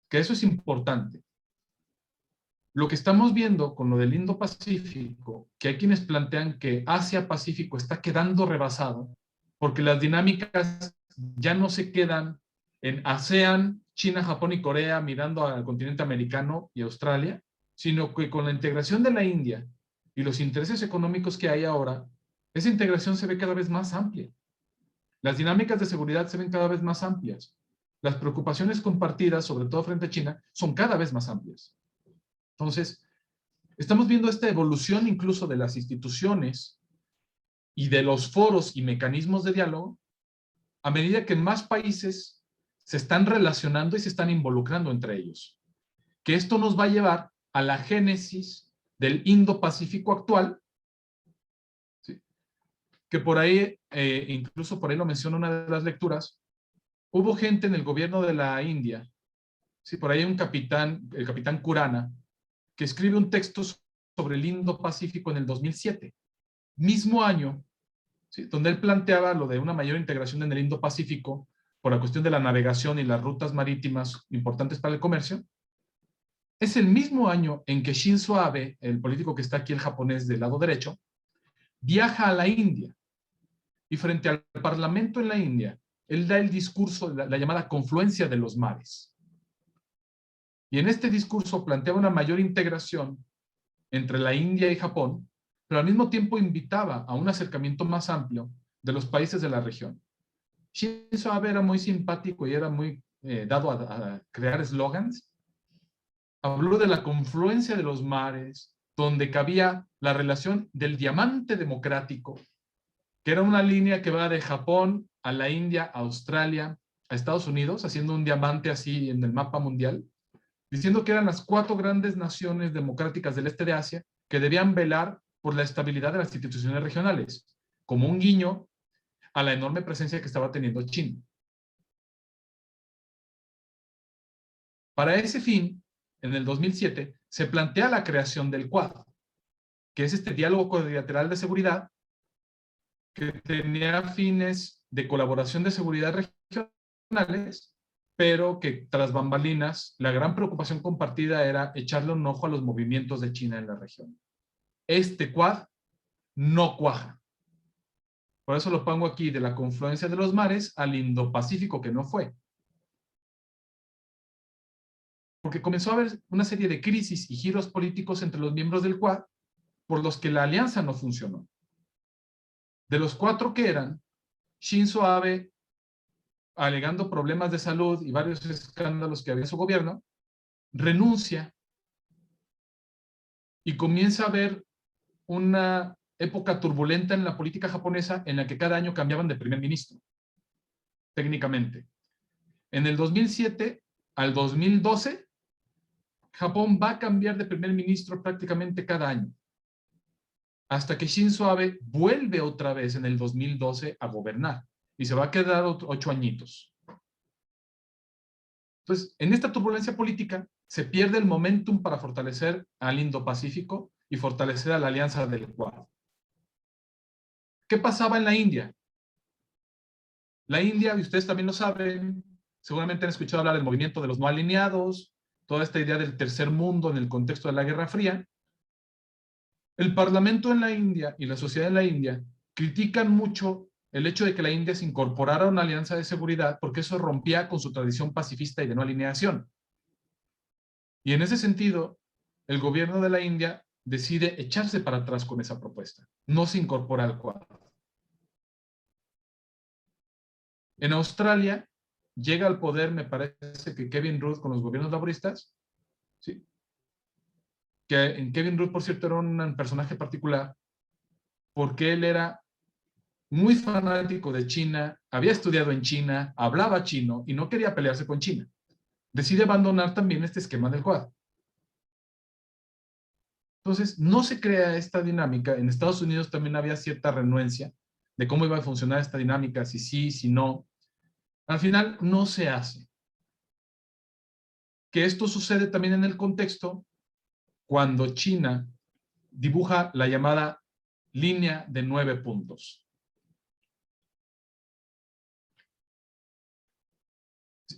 Que eso es importante. Lo que estamos viendo con lo del Indo-Pacífico, que hay quienes plantean que Asia-Pacífico está quedando rebasado, porque las dinámicas ya no se quedan en ASEAN, China, Japón y Corea mirando al continente americano y Australia, sino que con la integración de la India y los intereses económicos que hay ahora, esa integración se ve cada vez más amplia. Las dinámicas de seguridad se ven cada vez más amplias. Las preocupaciones compartidas, sobre todo frente a China, son cada vez más amplias. Entonces, estamos viendo esta evolución incluso de las instituciones y de los foros y mecanismos de diálogo a medida que más países se están relacionando y se están involucrando entre ellos. Que esto nos va a llevar a la génesis del Indo-Pacífico actual, ¿sí? Que por ahí, incluso por ahí lo menciona una de las lecturas, hubo gente en el gobierno de la India, ¿sí? Por ahí hay un capitán, el capitán Khurana, que escribe un texto sobre el Indo-Pacífico en el 2007, mismo año, ¿sí? Donde él planteaba lo de una mayor integración en el Indo-Pacífico por la cuestión de la navegación y las rutas marítimas importantes para el comercio. Es el mismo año en que Shinzo Abe, el político que está aquí, el japonés del lado derecho, viaja a la India y frente al parlamento en la India, él da el discurso, la llamada confluencia de los mares. Y en este discurso planteaba una mayor integración entre la India y Japón, pero al mismo tiempo invitaba a un acercamiento más amplio de los países de la región. Shinzo Abe era muy simpático y era muy dado a crear eslogans. Habló de la confluencia de los mares, donde cabía la relación del diamante democrático, que era una línea que va de Japón a la India, a Australia, a Estados Unidos, haciendo un diamante así en el mapa mundial, diciendo que eran las 4 grandes naciones democráticas del este de Asia que debían velar por la estabilidad de las instituciones regionales, como un guiño a la enorme presencia que estaba teniendo China. Para ese fin, en el 2007, se plantea la creación del Quad, que es este diálogo cuadrilateral de seguridad que tenía fines de colaboración de seguridad regionales, pero que tras bambalinas, la gran preocupación compartida era echarle un ojo a los movimientos de China en la región. Este Quad no cuaja. Por eso lo pongo aquí, de la confluencia de los mares al Indo-Pacífico, que no fue. Porque comenzó a haber una serie de crisis y giros políticos entre los miembros del Quad, por los que la alianza no funcionó. De los 4 que eran, Shinzo Abe, alegando problemas de salud y varios escándalos que había en su gobierno, renuncia y comienza a haber una época turbulenta en la política japonesa en la que cada año cambiaban de primer ministro, técnicamente. En el 2007 al 2012, Japón va a cambiar de primer ministro prácticamente cada año, hasta que Shinzo Abe vuelve otra vez en el 2012 a gobernar y se va a quedar 8 añitos. Entonces, en esta turbulencia política se pierde el momentum para fortalecer al Indo-Pacífico y fortalecer a la alianza del Quad. ¿Qué pasaba en la India? La India, y ustedes también lo saben, seguramente han escuchado hablar del movimiento de los no alineados, toda esta idea del tercer mundo en el contexto de la Guerra Fría. El Parlamento en la India y la sociedad en la India critican mucho el hecho de que la India se incorporara a una alianza de seguridad porque eso rompía con su tradición pacifista y de no alineación. Y en ese sentido, el gobierno de la India decide echarse para atrás con esa propuesta. No se incorpora al Quad. En Australia llega al poder, me parece que Kevin Rudd con los gobiernos laboristas, ¿sí? Que en Kevin Rudd, por cierto, era un personaje particular porque él era muy fanático de China, había estudiado en China, hablaba chino y no quería pelearse con China. Decide abandonar también este esquema del Quad. Entonces, no se crea esta dinámica. En Estados Unidos también había cierta renuencia de cómo iba a funcionar esta dinámica, si sí, si no. Al final, no se hace. Que esto sucede también en el contexto cuando China dibuja la llamada línea de 9 puntos.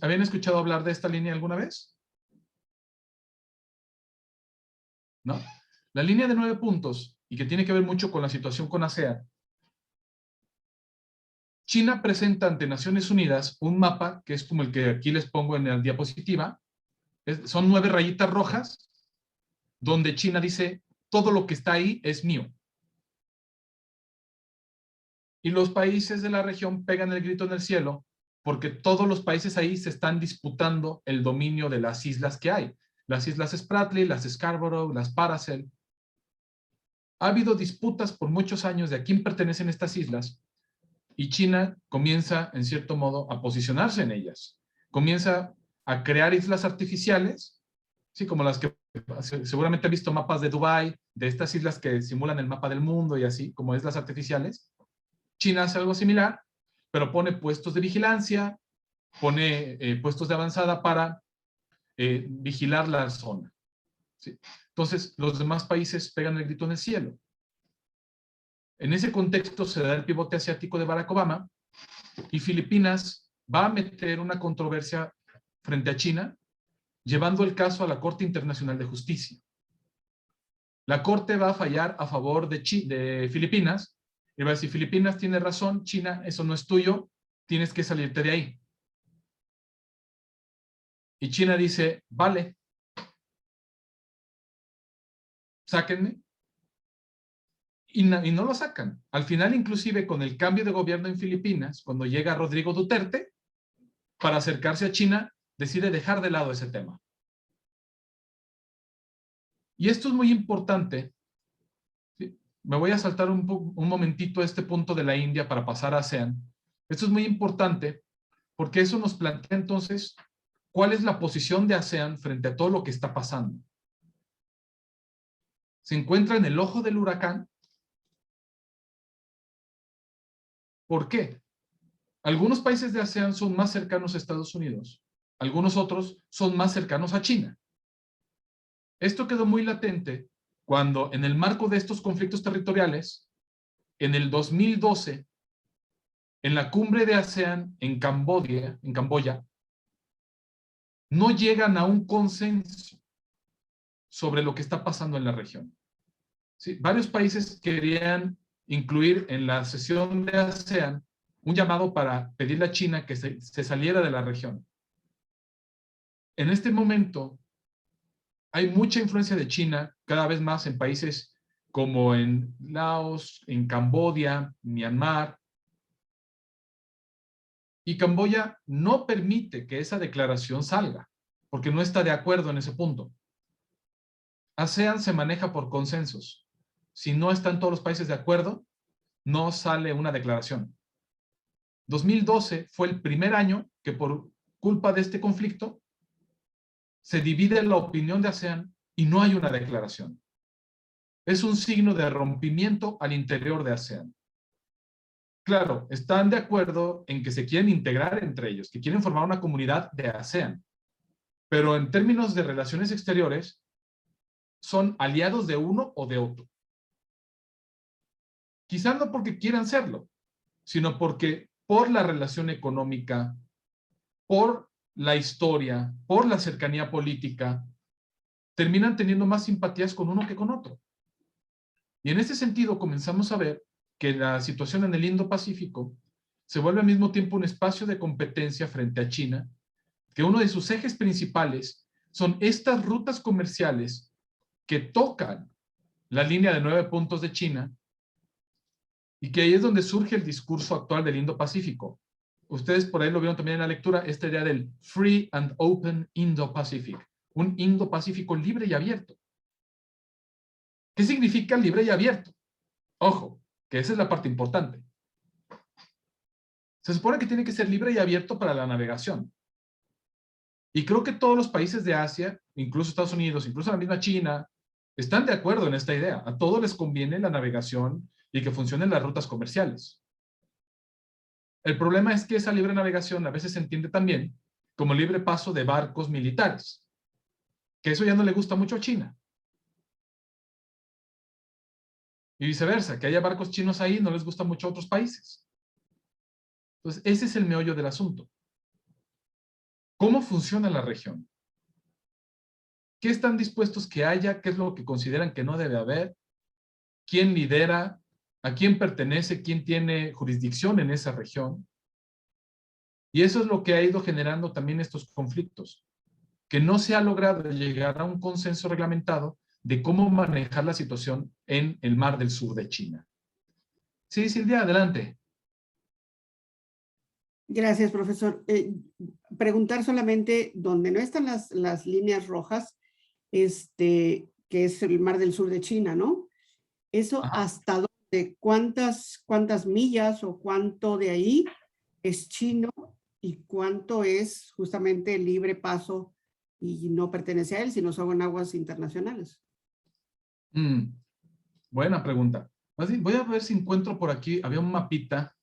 ¿Habían escuchado hablar de esta línea alguna vez? ¿No? La línea de 9 puntos, y que tiene que ver mucho con la situación con ASEAN. China presenta ante Naciones Unidas un mapa, que es como el que aquí les pongo en la diapositiva. Son 9 rayitas rojas, donde China dice, todo lo que está ahí es mío. Y los países de la región pegan el grito en el cielo, porque todos los países ahí se están disputando el dominio de las islas que hay. Las islas Spratly, las Scarborough, las Paracel. Ha habido disputas por muchos años de a quién pertenecen estas islas, y China comienza, en cierto modo, a posicionarse en ellas. Comienza a crear islas artificiales, ¿sí? Como las que seguramente han visto mapas de Dubái, de estas islas que simulan el mapa del mundo y así, como islas artificiales. China hace algo similar, pero pone puestos de vigilancia, pone puestos de avanzada para vigilar la zona. ¿Sí? Entonces, los demás países pegan el grito en el cielo. En ese contexto se da el pivote asiático de Barack Obama y Filipinas va a meter una controversia frente a China, llevando el caso a la Corte Internacional de Justicia. La Corte va a fallar a favor de Filipinas y va a decir, Filipinas tiene razón, China, eso no es tuyo, tienes que salirte de ahí. Y China dice, vale, sáquenme. Y no lo sacan. Al final, inclusive, con el cambio de gobierno en Filipinas, cuando llega Rodrigo Duterte, para acercarse a China, decide dejar de lado ese tema. Y esto es muy importante. ¿Sí? Me voy a saltar un momentito este punto de la India para pasar a ASEAN. Esto es muy importante porque eso nos plantea entonces cuál es la posición de ASEAN frente a todo lo que está pasando. Se encuentra en el ojo del huracán. ¿Por qué? Algunos países de ASEAN son más cercanos a Estados Unidos. Algunos otros son más cercanos a China. Esto quedó muy latente cuando, en el marco de estos conflictos territoriales, en el 2012, en la cumbre de ASEAN en Camboya, no llegan a un consenso sobre lo que está pasando en la región. ¿Sí? Varios países querían incluir en la sesión de ASEAN un llamado para pedirle a China que se saliera de la región. En este momento hay mucha influencia de China cada vez más en países como en Laos, en Camboya, Myanmar. Y Camboya no permite que esa declaración salga, porque no está de acuerdo en ese punto. ASEAN se maneja por consensos. Si no están todos los países de acuerdo, no sale una declaración. 2012 fue el primer año que por culpa de este conflicto se divide la opinión de ASEAN y no hay una declaración. Es un signo de rompimiento al interior de ASEAN. Claro, están de acuerdo en que se quieren integrar entre ellos, que quieren formar una comunidad de ASEAN, pero en términos de relaciones exteriores, son aliados de uno o de otro. Quizás no porque quieran serlo, sino porque por la relación económica, por la historia, por la cercanía política, terminan teniendo más simpatías con uno que con otro. Y en ese sentido comenzamos a ver que la situación en el Indo-Pacífico se vuelve al mismo tiempo un espacio de competencia frente a China, que uno de sus ejes principales son estas rutas comerciales que tocan la línea de 9 puntos de China, y que ahí es donde surge el discurso actual del Indo-Pacífico. Ustedes por ahí lo vieron también en la lectura, esta idea del Free and Open Indo-Pacific, un Indo-Pacífico libre y abierto. ¿Qué significa libre y abierto? Ojo, que esa es la parte importante. Se supone que tiene que ser libre y abierto para la navegación. Y creo que todos los países de Asia, incluso Estados Unidos, incluso la misma China, están de acuerdo en esta idea. A todos les conviene la navegación y que funcionen las rutas comerciales. El problema es que esa libre navegación a veces se entiende también como libre paso de barcos militares, que eso ya no le gusta mucho a China. Y viceversa, que haya barcos chinos ahí no les gusta mucho a otros países. Entonces, ese es el meollo del asunto. ¿Cómo funciona la región? ¿Qué están dispuestos que haya? ¿Qué es lo que consideran que no debe haber? ¿Quién lidera? ¿A quién pertenece? ¿Quién tiene jurisdicción en esa región? Y eso es lo que ha ido generando también estos conflictos, que no se ha logrado llegar a un consenso reglamentado de cómo manejar la situación en el Mar del Sur de China. Sí, Silvia, adelante. Gracias, profesor. Preguntar solamente donde no están las líneas rojas, que es el Mar del Sur de China, ¿no? Eso Ajá. hasta dónde, cuántas millas o cuánto de ahí es chino y cuánto es justamente el libre paso y no pertenece a él, sino son aguas internacionales. Buena pregunta. Más bien, voy a ver si encuentro por aquí, había un mapita.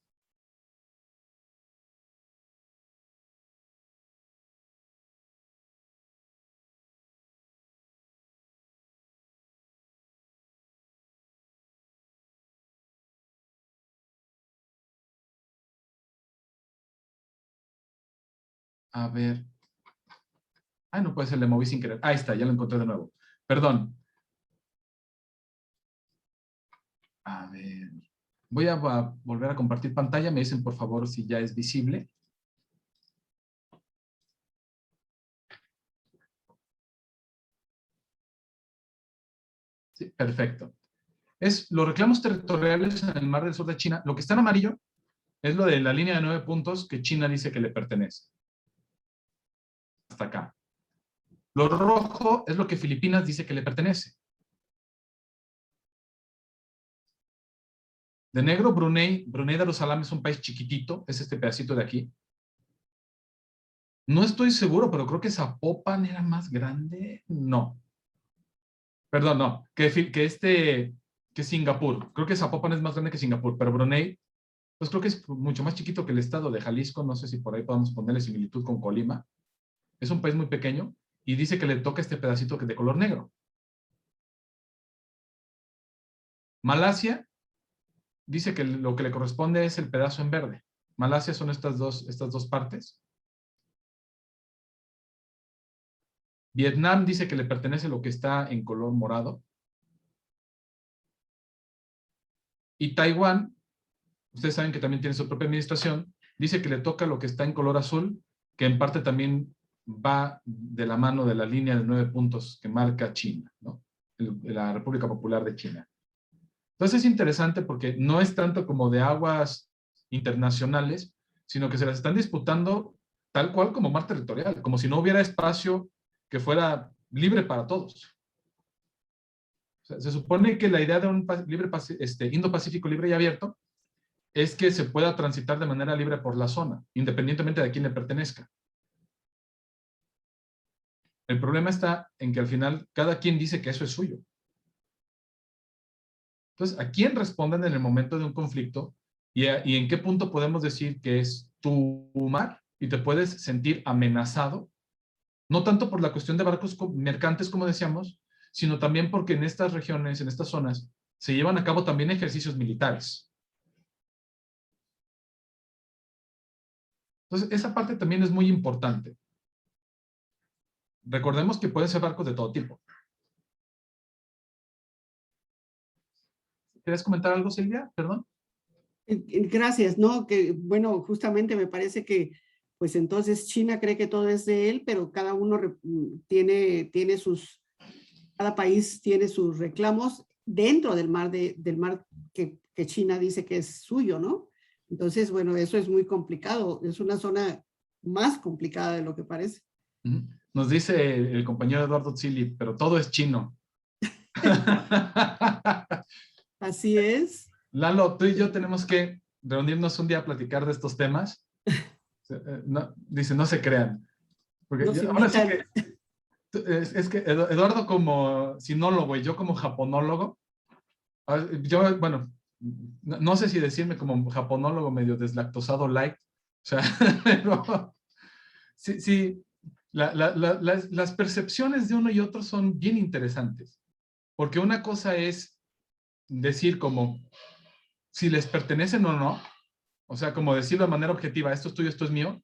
A ver. Ay, no puede ser, le moví sin querer. Ahí está, ya lo encontré de nuevo. Perdón. A ver. Voy a volver a compartir pantalla. Me dicen, por favor, si ya es visible. Sí, perfecto. Es los reclamos territoriales en el Mar del Sur de China. Lo que está en amarillo es lo de la línea de 9 puntos que China dice que le pertenece. Hasta acá. Lo rojo es lo que Filipinas dice que le pertenece. De negro, Brunei Darussalam es un país chiquitito, es este pedacito de aquí. No estoy seguro, pero creo que Zapopan era más grande. No. Perdón, no. Que Singapur. Creo que Zapopan es más grande que Singapur, pero Brunei, pues creo que es mucho más chiquito que el estado de Jalisco. No sé si por ahí podemos ponerle similitud con Colima. Es un país muy pequeño y dice que le toca este pedacito de color negro. Malasia dice que lo que le corresponde es el pedazo en verde. Malasia son estas dos partes. Vietnam dice que le pertenece lo que está en color morado. Y Taiwán, ustedes saben que también tiene su propia administración, dice que le toca lo que está en color azul, que en parte también va de la mano de la línea de 9 puntos que marca China, ¿no? La República Popular de China. Entonces es interesante porque no es tanto como de aguas internacionales, sino que se las están disputando tal cual como mar territorial, como si no hubiera espacio que fuera libre para todos. O sea, se supone que la idea de un Indo-Pacífico libre y abierto es que se pueda transitar de manera libre por la zona, independientemente de a quién le pertenezca. El problema está en que al final cada quien dice que eso es suyo. Entonces, ¿a quién responden en el momento de un conflicto y en qué punto podemos decir que es tu mar y te puedes sentir amenazado? No tanto por la cuestión de barcos mercantes, como decíamos, sino también porque en estas regiones, en estas zonas, se llevan a cabo también ejercicios militares. Entonces, esa parte también es muy importante. Recordemos que pueden ser barcos de todo tipo. ¿Quieres comentar algo, Silvia? Perdón. Gracias, ¿no? Que bueno, justamente me parece que pues entonces China cree que todo es de él, pero cada uno tiene cada país tiene sus reclamos dentro del mar, del mar que China dice que es suyo, ¿no? Entonces, bueno, eso es muy complicado, es una zona más complicada de lo que parece. Nos dice el compañero Eduardo Zilli, pero todo es chino. Así es. Lalo, tú y yo tenemos que reunirnos un día a platicar de estos temas. No, dice, no se crean. Porque ahora sí que, es que Eduardo como sinólogo y yo como japonólogo, yo, bueno, no sé si decirme como japonólogo medio deslactosado light, o sea, pero sí, las percepciones de uno y otro son bien interesantes, porque una cosa es decir como si les pertenecen o no, o sea, como decirlo de manera objetiva, esto es tuyo, esto es mío,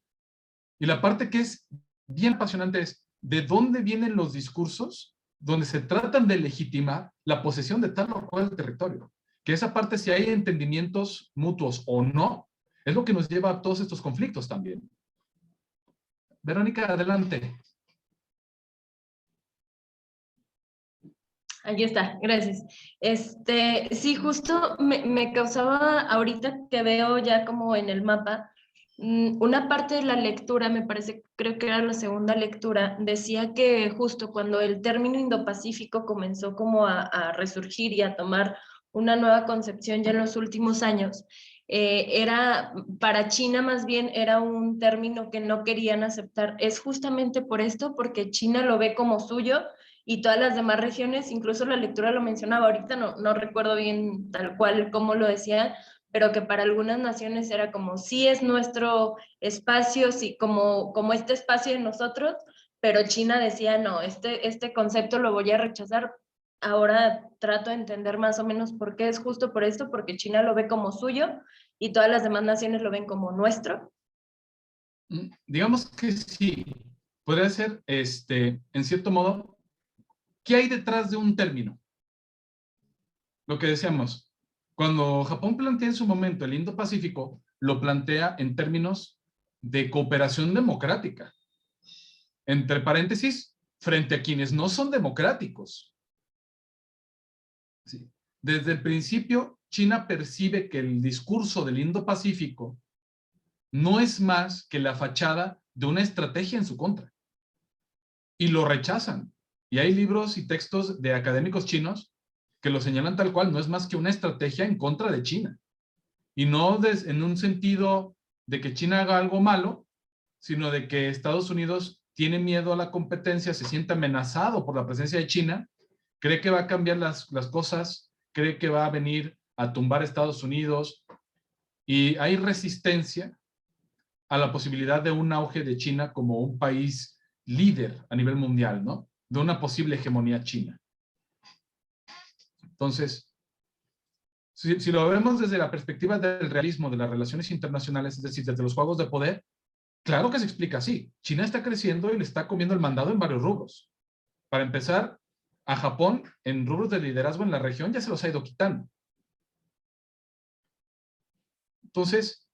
y la parte que es bien apasionante es de dónde vienen los discursos donde se tratan de legitimar la posesión de tal o cual territorio. Que esa parte, si hay entendimientos mutuos o no, es lo que nos lleva a todos estos conflictos también. Verónica, adelante. Aquí está, gracias. Sí, justo me causaba ahorita que veo ya como en el mapa, una parte de la lectura, me parece, creo que era la segunda lectura, decía que justo cuando el término Indo-Pacífico comenzó como a resurgir y a tomar una nueva concepción ya en los últimos años, era para China más bien era un término que no querían aceptar. Es justamente por esto, porque China lo ve como suyo y todas las demás regiones, incluso la lectura lo mencionaba, ahorita no recuerdo bien tal cual cómo lo decía, pero que para algunas naciones era como, sí es nuestro espacio, sí, como este espacio de nosotros, pero China decía, no, este concepto lo voy a rechazar. Ahora trato de entender más o menos por qué es justo por esto, porque China lo ve como suyo y todas las demás naciones lo ven como nuestro. Digamos que sí, podría ser, en cierto modo, ¿qué hay detrás de un término? Lo que decíamos, cuando Japón plantea en su momento el Indo-Pacífico, lo plantea en términos de cooperación democrática. Entre paréntesis, frente a quienes no son democráticos. Sí. Desde el principio, China percibe que el discurso del Indo-Pacífico no es más que la fachada de una estrategia en su contra. Y lo rechazan. Y hay libros y textos de académicos chinos que lo señalan tal cual, no es más que una estrategia en contra de China. Y no en un sentido de que China haga algo malo, sino de que Estados Unidos tiene miedo a la competencia, se siente amenazado por la presencia de China, cree que va a cambiar las cosas, cree que va a venir a tumbar a Estados Unidos, y hay resistencia a la posibilidad de un auge de China como un país líder a nivel mundial, ¿no? De una posible hegemonía china. Entonces, si lo vemos desde la perspectiva del realismo de las relaciones internacionales, es decir, desde los juegos de poder, claro que se explica así. China está creciendo y le está comiendo el mandado en varios rubros. Para empezar, a Japón, en rubros de liderazgo en la región, ya se los ha ido quitando. Entonces,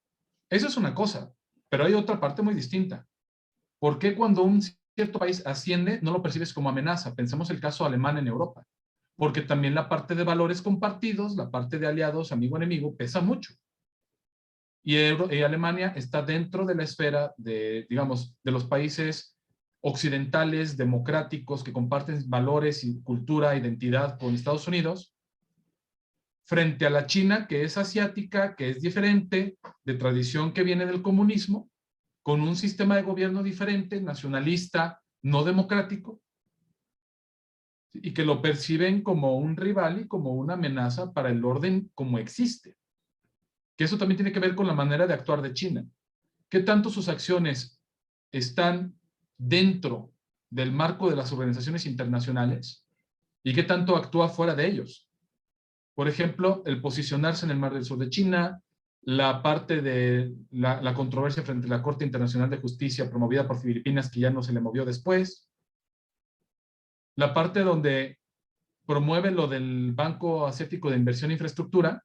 eso es una cosa, pero hay otra parte muy distinta. ¿Por qué cuando un cierto país asciende no lo percibes como amenaza? Pensemos el caso alemán en Europa. porque también la parte de valores compartidos, la parte de aliados, amigo-enemigo, pesa mucho. Y Alemania está dentro de la esfera de, digamos, de los países occidentales, democráticos, que comparten valores y cultura, identidad con Estados Unidos, frente a la China, que es asiática, que es diferente, de tradición que viene del comunismo, con un sistema de gobierno diferente, nacionalista, no democrático, y que lo perciben como un rival y como una amenaza para el orden como existe. Que eso también tiene que ver con la manera de actuar de China. ¿Qué tanto sus acciones están dentro del marco de las organizaciones internacionales y qué tanto actúa fuera de ellos? Por ejemplo, el posicionarse en el Mar del Sur de China, la parte de la controversia frente a la Corte Internacional de Justicia promovida por Filipinas, que ya no se le movió después, la parte donde promueve lo del Banco Asiático de Inversión e Infraestructura,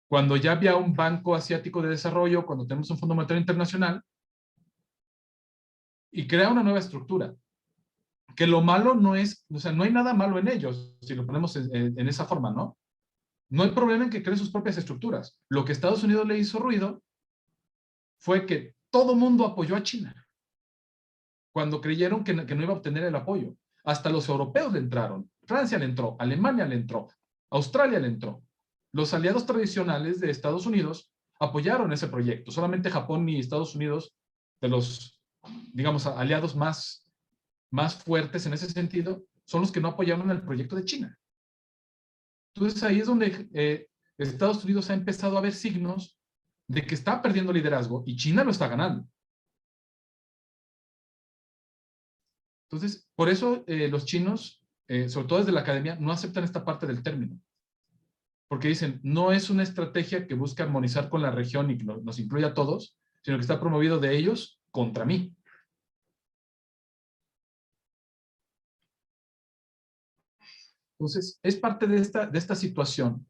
cuando ya había un Banco Asiático de Desarrollo, cuando tenemos un Fondo Monetario Internacional, y crea una nueva estructura. Que lo malo no es, o sea, no hay nada malo en ellos, si lo ponemos en esa forma, ¿no? No hay problema en que creen sus propias estructuras. Lo que Estados Unidos le hizo ruido fue que todo mundo apoyó a China, cuando creyeron que no iba a obtener el apoyo. Hasta los europeos le entraron. Francia le entró, Alemania le entró, Australia le entró. Los aliados tradicionales de Estados Unidos apoyaron ese proyecto. Solamente Japón y Estados Unidos, de los, digamos, aliados más fuertes en ese sentido, son los que no apoyaron el proyecto de China. Entonces ahí es donde Estados Unidos ha empezado a ver signos de que está perdiendo liderazgo y China lo está ganando. Entonces, por eso los chinos, sobre todo desde la academia, no aceptan esta parte del término. Porque dicen, no es una estrategia que busca armonizar con la región y que nos incluya a todos, sino que está promovido de ellos contra mí. Entonces, es parte de esta situación,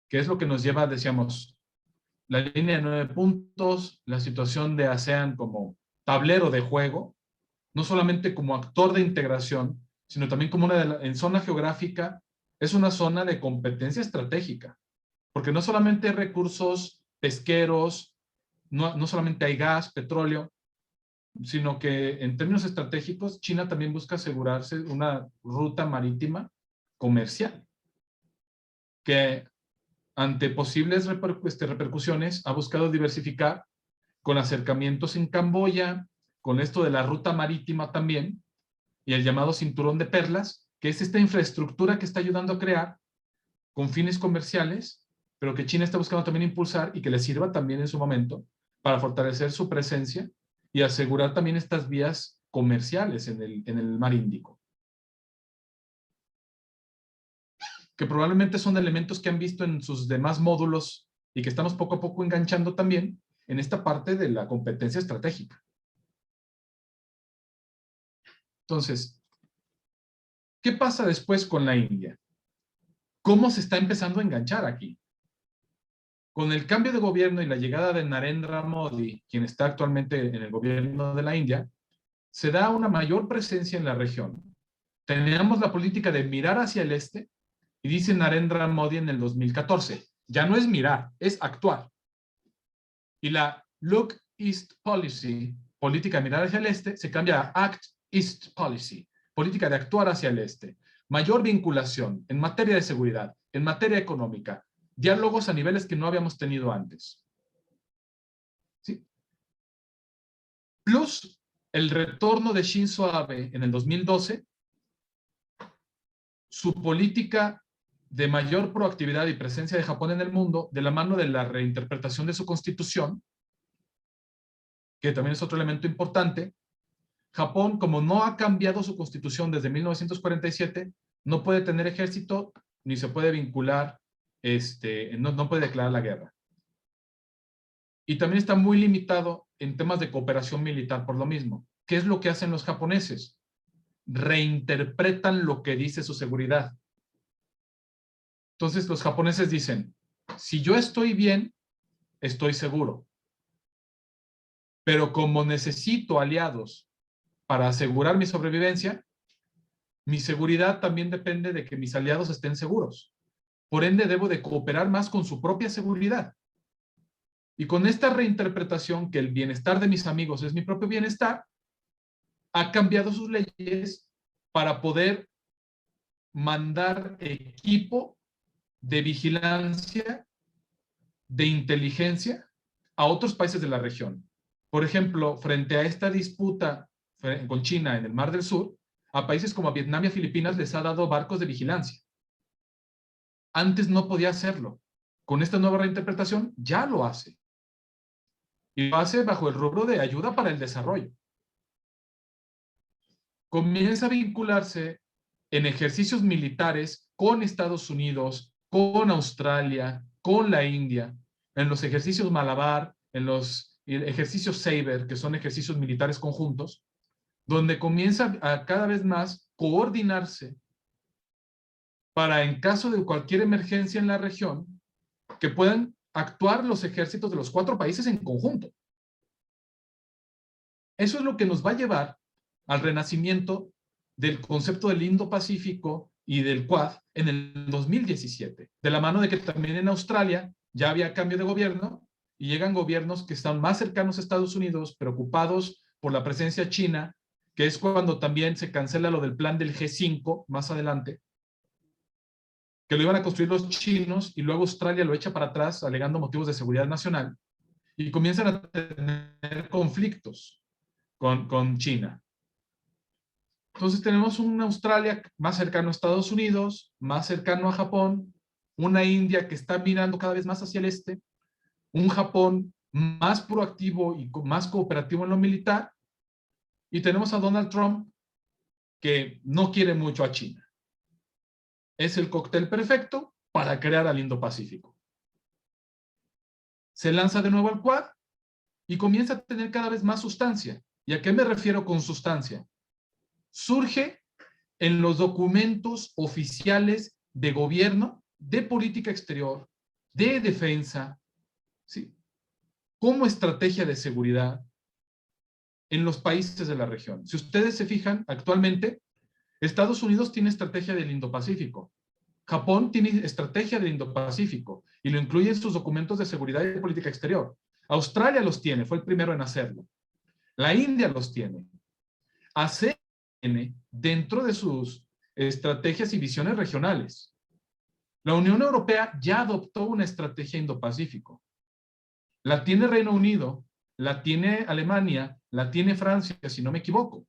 que es lo que nos lleva, decíamos, la línea de 9 puntos, la situación de ASEAN como tablero de juego, no solamente como actor de integración, sino también como en zona geográfica, es una zona de competencia estratégica, porque no solamente hay recursos pesqueros, no solamente hay gas, petróleo, sino que en términos estratégicos, China también busca asegurarse una ruta marítima comercial, que ante posibles repercusiones ha buscado diversificar con acercamientos en Camboya, con esto de la ruta marítima también, y el llamado cinturón de perlas, que es esta infraestructura que está ayudando a crear con fines comerciales, pero que China está buscando también impulsar y que le sirva también en su momento para fortalecer su presencia y asegurar también estas vías comerciales en el mar Índico. Que probablemente son elementos que han visto en sus demás módulos y que estamos poco a poco enganchando también en esta parte de la competencia estratégica. Entonces, ¿qué pasa después con la India? ¿Cómo se está empezando a enganchar aquí? Con el cambio de gobierno y la llegada de Narendra Modi, quien está actualmente en el gobierno de la India, se da una mayor presencia en la región. Teníamos la política de mirar hacia el este, y dice Narendra Modi en el 2014, ya no es mirar, es actuar. Y la Look East Policy, política de mirar hacia el este, se cambia a Act East Policy, política de actuar hacia el este. Mayor vinculación en materia de seguridad, en materia económica, diálogos a niveles que no habíamos tenido antes. ¿Sí? Plus el retorno de Shinzo Abe en el 2012, su política de mayor proactividad y presencia de Japón en el mundo, de la mano de la reinterpretación de su constitución, que también es otro elemento importante. Japón, como no ha cambiado su constitución desde 1947, no puede tener ejército, ni se puede vincular, no puede declarar la guerra. Y también está muy limitado en temas de cooperación militar por lo mismo. ¿Qué es lo que hacen los japoneses? Reinterpretan lo que dice su seguridad. Entonces los japoneses dicen, si yo estoy bien, estoy seguro. Pero como necesito aliados para asegurar mi sobrevivencia, Mi seguridad también depende de que mis aliados estén seguros. Por ende, debo de cooperar más con su propia seguridad. Y con esta reinterpretación que el bienestar de mis amigos es mi propio bienestar, ha cambiado sus leyes para poder mandar equipo de vigilancia, de inteligencia a otros países de la región. Por ejemplo, frente a esta disputa con China en el Mar del Sur, a países como Vietnam y a Filipinas les ha dado barcos de vigilancia. Antes no podía hacerlo. Con esta nueva reinterpretación ya lo hace. Y lo hace bajo el rubro de ayuda para el desarrollo. Comienza a vincularse en ejercicios militares con Estados Unidos, con Australia, con la India, en los ejercicios Malabar, en los ejercicios Saber, que son ejercicios militares conjuntos, donde comienza a cada vez más coordinarse para, en caso de cualquier emergencia en la región, que puedan actuar los ejércitos de los 4 países en conjunto. Eso es lo que nos va a llevar al renacimiento del concepto del Indo-Pacífico y del Quad en el 2017, de la mano de que también en Australia ya había cambio de gobierno y llegan gobiernos que están más cercanos a Estados Unidos, preocupados por la presencia china, que es cuando también se cancela lo del plan del G5 más adelante, que lo iban a construir los chinos y luego Australia lo echa para atrás alegando motivos de seguridad nacional y comienzan a tener conflictos con China. Entonces tenemos una Australia más cercano a Estados Unidos, más cercano a Japón, una India que está mirando cada vez más hacia el este, un Japón más proactivo y más cooperativo en lo militar, y tenemos a Donald Trump que no quiere mucho a China. Es el cóctel perfecto para crear al Indo-Pacífico. Se lanza de nuevo al Quad y comienza a tener cada vez más sustancia. ¿Y a qué me refiero con sustancia? Surge en los documentos oficiales de gobierno, de política exterior, de defensa, ¿sí?, como estrategia de seguridad en los países de la región. Si ustedes se fijan, actualmente Estados Unidos tiene estrategia del Indo-Pacífico. Japón tiene estrategia del Indo-Pacífico y lo incluye en sus documentos de seguridad y de política exterior. Australia los tiene, fue el primero en hacerlo. La India los tiene. ASEAN tiene dentro de sus estrategias y visiones regionales. La Unión Europea ya adoptó una estrategia Indo-Pacífico. La tiene Reino Unido, la tiene Alemania, la tiene Francia, si no me equivoco.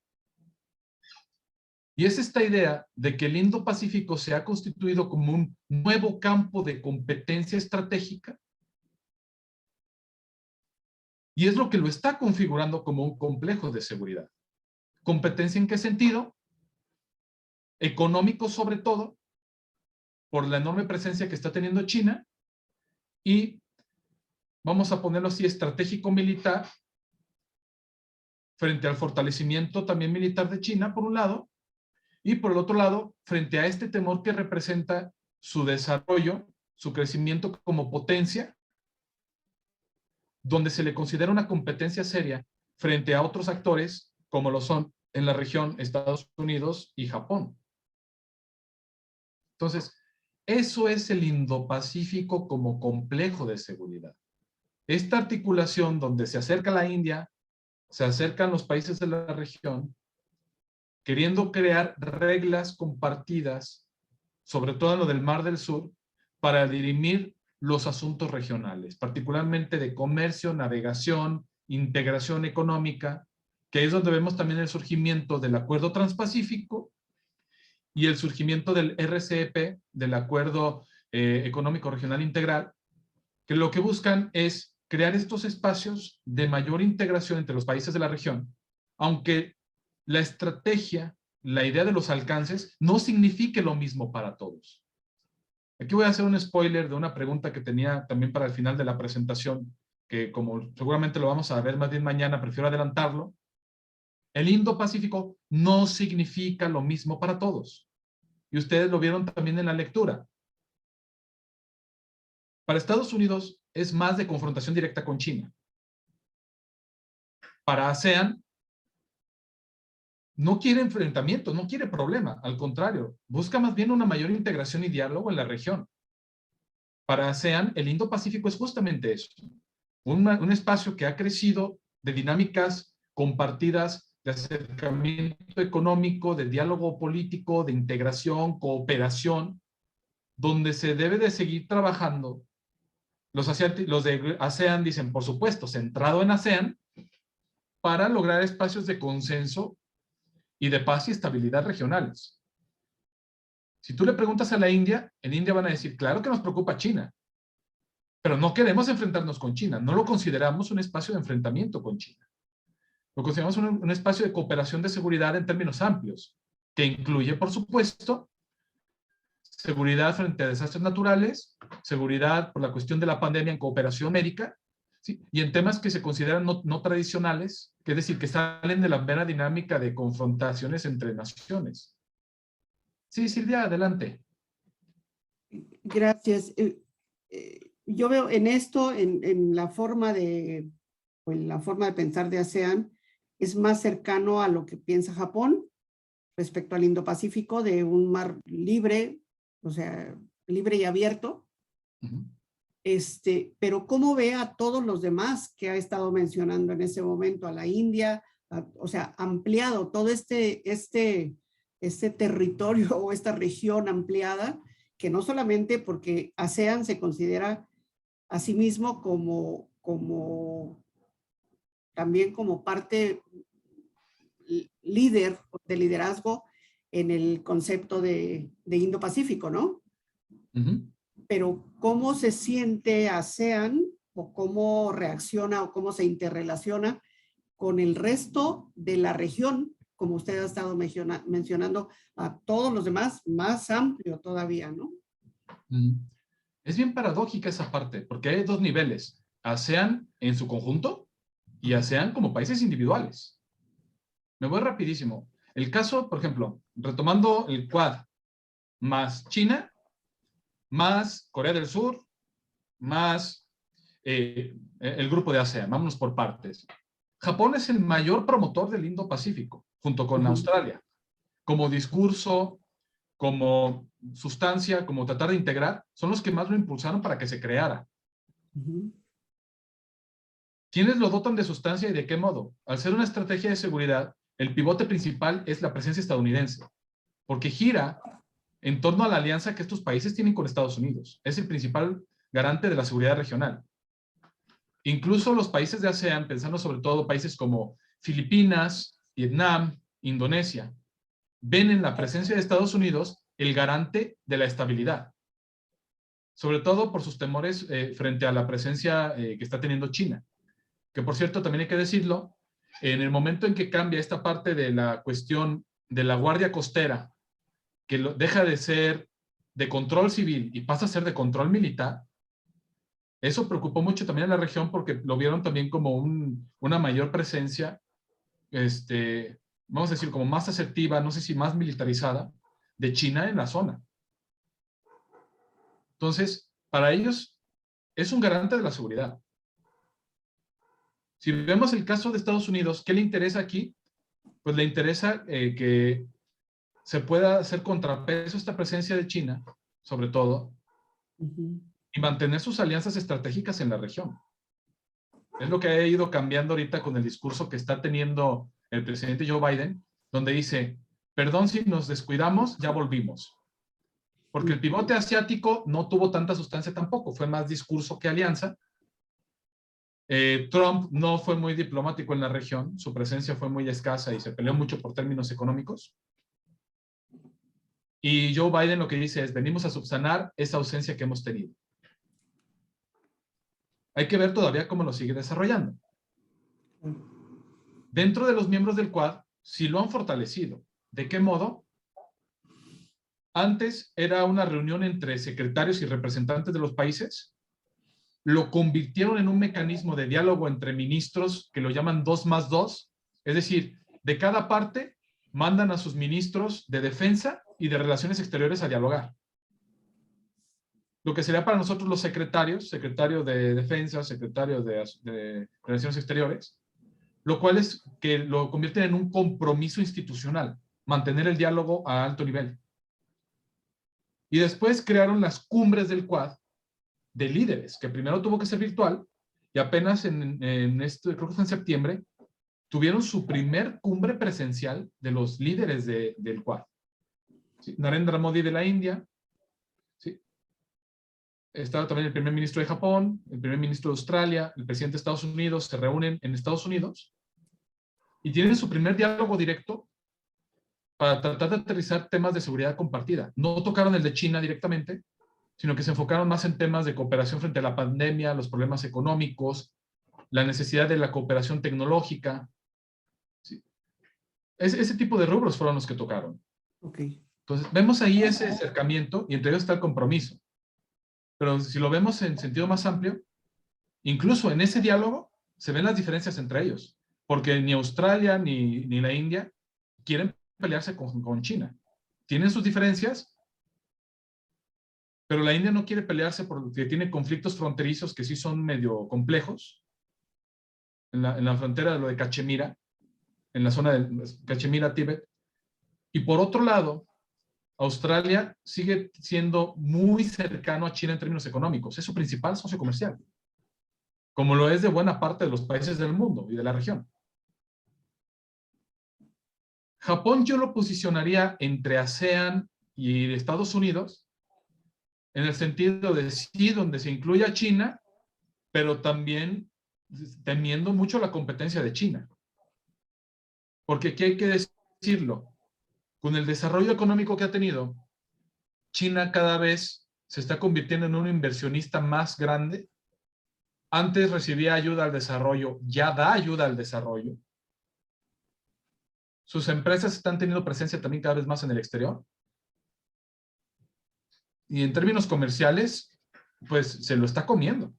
Y es esta idea de que el Indo-Pacífico se ha constituido como un nuevo campo de competencia estratégica. Y es lo que lo está configurando como un complejo de seguridad. ¿Competencia en qué sentido? Económico sobre todo, por la enorme presencia que está teniendo China, y vamos a ponerlo así, estratégico militar, frente al fortalecimiento también militar de China, por un lado, y por el otro lado, frente a este temor que representa su desarrollo, su crecimiento como potencia, donde se le considera una competencia seria frente a otros actores, como lo son en la región Estados Unidos y Japón. Entonces, eso es el Indo-Pacífico como complejo de seguridad. Esta articulación donde se acerca la India, se acercan los países de la región, queriendo crear reglas compartidas, sobre todo en lo del Mar del Sur, para dirimir los asuntos regionales, particularmente de comercio, navegación, integración económica, que es donde vemos también el surgimiento del Acuerdo Transpacífico y el surgimiento del RCEP, del Acuerdo Económico Regional Integral, que lo que buscan es crear estos espacios de mayor integración entre los países de la región, aunque la estrategia, la idea de los alcances, no signifique lo mismo para todos. Aquí voy a hacer un spoiler de una pregunta que tenía también para el final de la presentación, que como seguramente lo vamos a ver más bien mañana, prefiero adelantarlo. El Indo-Pacífico no significa lo mismo para todos. Y ustedes lo vieron también en la lectura. Para Estados Unidos es más de confrontación directa con China. Para ASEAN no quiere enfrentamiento, no quiere problema, al contrario, busca más bien una mayor integración y diálogo en la región. Para ASEAN, el Indo-Pacífico es justamente eso, un espacio que ha crecido de dinámicas compartidas, de acercamiento económico, de diálogo político, de integración, cooperación, donde se debe de seguir trabajando. Los de ASEAN dicen, por supuesto, centrado en ASEAN, para lograr espacios de consenso y de paz y estabilidad regionales. Si tú le preguntas a la India, en India van a decir, claro que nos preocupa China, pero no queremos enfrentarnos con China, no lo consideramos un espacio de enfrentamiento con China. Lo consideramos un espacio de cooperación de seguridad en términos amplios, que incluye, por supuesto, seguridad frente a desastres naturales, seguridad por la cuestión de la pandemia en cooperación médica, ¿sí? Y en temas que se consideran no tradicionales, que es decir, que salen de la mera dinámica de confrontaciones entre naciones. Sí, Silvia, adelante. Gracias. Yo veo en esto, en la forma de pensar de ASEAN, es más cercano a lo que piensa Japón respecto al Indo-Pacífico, de un mar libre, o sea, libre y abierto. Pero ¿cómo ve a todos los demás que ha estado mencionando en ese momento? A la India, o sea, ampliado todo este territorio o esta región ampliada, que no solamente porque ASEAN se considera a sí mismo también como parte líder de liderazgo en el concepto de Indo-Pacífico, ¿no? Pero ¿cómo se siente ASEAN o cómo reacciona o cómo se interrelaciona con el resto de la región, como usted ha estado mencionando, a todos los demás, más amplio todavía, ¿no? Es bien paradójica esa parte, porque hay dos niveles, ASEAN en su conjunto y ASEAN como países individuales. Me voy rapidísimo. El caso, por ejemplo, retomando el Quad, más China, más Corea del Sur, más el grupo de ASEAN, vámonos por partes. Japón es el mayor promotor del Indo-Pacífico, junto con Australia, como discurso, como sustancia, como tratar de integrar, son los que más lo impulsaron para que se creara. ¿Quiénes lo dotan de sustancia y de qué modo? Al ser una estrategia de seguridad, el pivote principal es la presencia estadounidense, porque gira en torno a la alianza que estos países tienen con Estados Unidos. Es el principal garante de la seguridad regional. Incluso los países de ASEAN, pensando sobre todo países como Filipinas, Vietnam, Indonesia, ven en la presencia de Estados Unidos el garante de la estabilidad. Sobre todo por sus temores frente a la presencia que está teniendo China. Que por cierto, también hay que decirlo, en el momento en que cambia esta parte de la cuestión de la Guardia Costera, que deja de ser de control civil y pasa a ser de control militar, eso preocupó mucho también a la región porque lo vieron también como una mayor presencia, vamos a decir, como más asertiva, no sé si más militarizada, de China en la zona. Entonces, para ellos es un garante de la seguridad. Si vemos el caso de Estados Unidos, ¿qué le interesa aquí? Pues le interesa que se pueda hacer contrapeso a esta presencia de China, sobre todo, y mantener sus alianzas estratégicas en la región. Es lo que ha ido cambiando ahorita con el discurso que está teniendo el presidente Joe Biden, donde dice, perdón si nos descuidamos, ya volvimos. Porque el pivote asiático no tuvo tanta sustancia tampoco, fue más discurso que alianza. Trump no fue muy diplomático en la región, su presencia fue muy escasa y se peleó mucho por términos económicos. Y Joe Biden lo que dice es, venimos a subsanar esa ausencia que hemos tenido. Hay que ver todavía cómo lo sigue desarrollando. Dentro de los miembros del Quad, sí lo han fortalecido. ¿De qué modo? Antes era una reunión entre secretarios y representantes de los países. Lo convirtieron en un mecanismo de diálogo entre ministros que lo llaman 2+2. Es decir, de cada parte mandan a sus ministros de defensa y de relaciones exteriores a dialogar. Lo que sería para nosotros los secretarios, secretario de defensa, secretario de relaciones exteriores, lo cual es que lo convierten en un compromiso institucional, mantener el diálogo a alto nivel. Y después crearon las cumbres del Quad de líderes, que primero tuvo que ser virtual, y apenas creo que fue en septiembre, tuvieron su primer cumbre presencial de los líderes del Quad. ¿Sí? Narendra Modi de la India, ¿sí? Estaba también el primer ministro de Japón, el primer ministro de Australia, el presidente de Estados Unidos, se reúnen en Estados Unidos y tienen su primer diálogo directo para tratar de aterrizar temas de seguridad compartida. No tocaron el de China directamente, sino que se enfocaron más en temas de cooperación frente a la pandemia, los problemas económicos, la necesidad de la cooperación tecnológica. ¿Sí? Ese tipo de rubros fueron los que tocaron. Ok. Entonces, vemos ahí ese acercamiento y entre ellos está el compromiso. Pero si lo vemos en sentido más amplio, incluso en ese diálogo se ven las diferencias entre ellos, porque ni Australia ni la India quieren pelearse con China. Tienen sus diferencias, pero la India no quiere pelearse porque tiene conflictos fronterizos que sí son medio complejos, en la frontera de lo de Cachemira, en la zona de Cachemira, Tíbet. Y por otro lado, Australia sigue siendo muy cercano a China en términos económicos. Es su principal socio comercial, como lo es de buena parte de los países del mundo y de la región. Japón yo lo posicionaría entre ASEAN y Estados Unidos, en el sentido de sí, donde se incluye a China, pero también temiendo mucho la competencia de China. Porque aquí hay que decirlo, con el desarrollo económico que ha tenido, China cada vez se está convirtiendo en un inversionista más grande. Antes recibía ayuda al desarrollo, ya da ayuda al desarrollo. Sus empresas están teniendo presencia también cada vez más en el exterior. Y en términos comerciales, pues se lo está comiendo.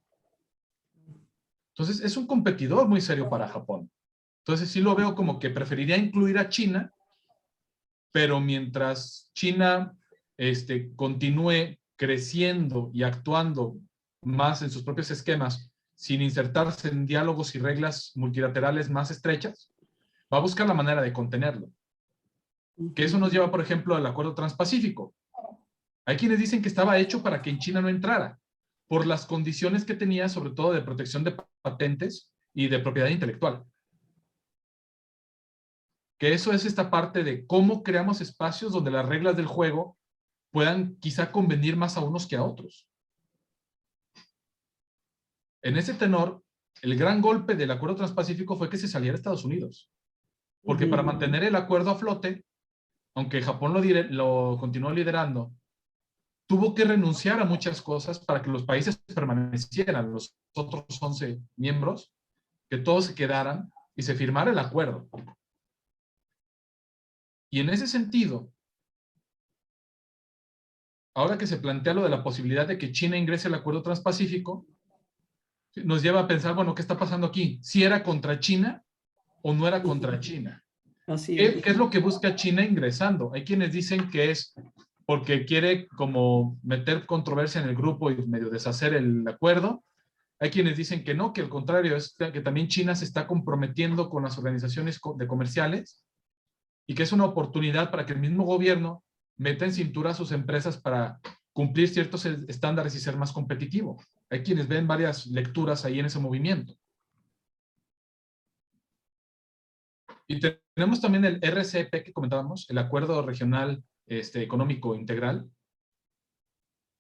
Entonces es un competidor muy serio para Japón. Entonces sí lo veo como que preferiría incluir a China, pero mientras China continúe creciendo y actuando más en sus propios esquemas, sin insertarse en diálogos y reglas multilaterales más estrechas, va a buscar la manera de contenerlo. Que eso nos lleva, por ejemplo, al Acuerdo Transpacífico. Hay quienes dicen que estaba hecho para que en China no entrara, por las condiciones que tenía, sobre todo de protección de patentes y de propiedad intelectual. Que eso es esta parte de cómo creamos espacios donde las reglas del juego puedan quizá convenir más a unos que a otros. En ese tenor, el gran golpe del Acuerdo Transpacífico fue que se saliera Estados Unidos. Porque para mantener el acuerdo a flote, aunque Japón lo continuó liderando, tuvo que renunciar a muchas cosas para que los países permanecieran, los otros 11 miembros, que todos se quedaran y se firmara el acuerdo. Y en ese sentido, ahora que se plantea lo de la posibilidad de que China ingrese al Acuerdo Transpacífico, nos lleva a pensar, bueno, ¿qué está pasando aquí? ¿Si era contra China o no era contra China? Así ¿Qué es lo que busca China ingresando? Hay quienes dicen que es porque quiere como meter controversia en el grupo y medio deshacer el acuerdo. Hay quienes dicen que no, que al contrario, es que también China se está comprometiendo con las organizaciones de comerciales y que es una oportunidad para que el mismo gobierno meta en cintura a sus empresas para cumplir ciertos estándares y ser más competitivo. Hay quienes ven varias lecturas ahí en ese movimiento. Y tenemos también el RCEP que comentábamos, el Acuerdo Regional Económico Integral,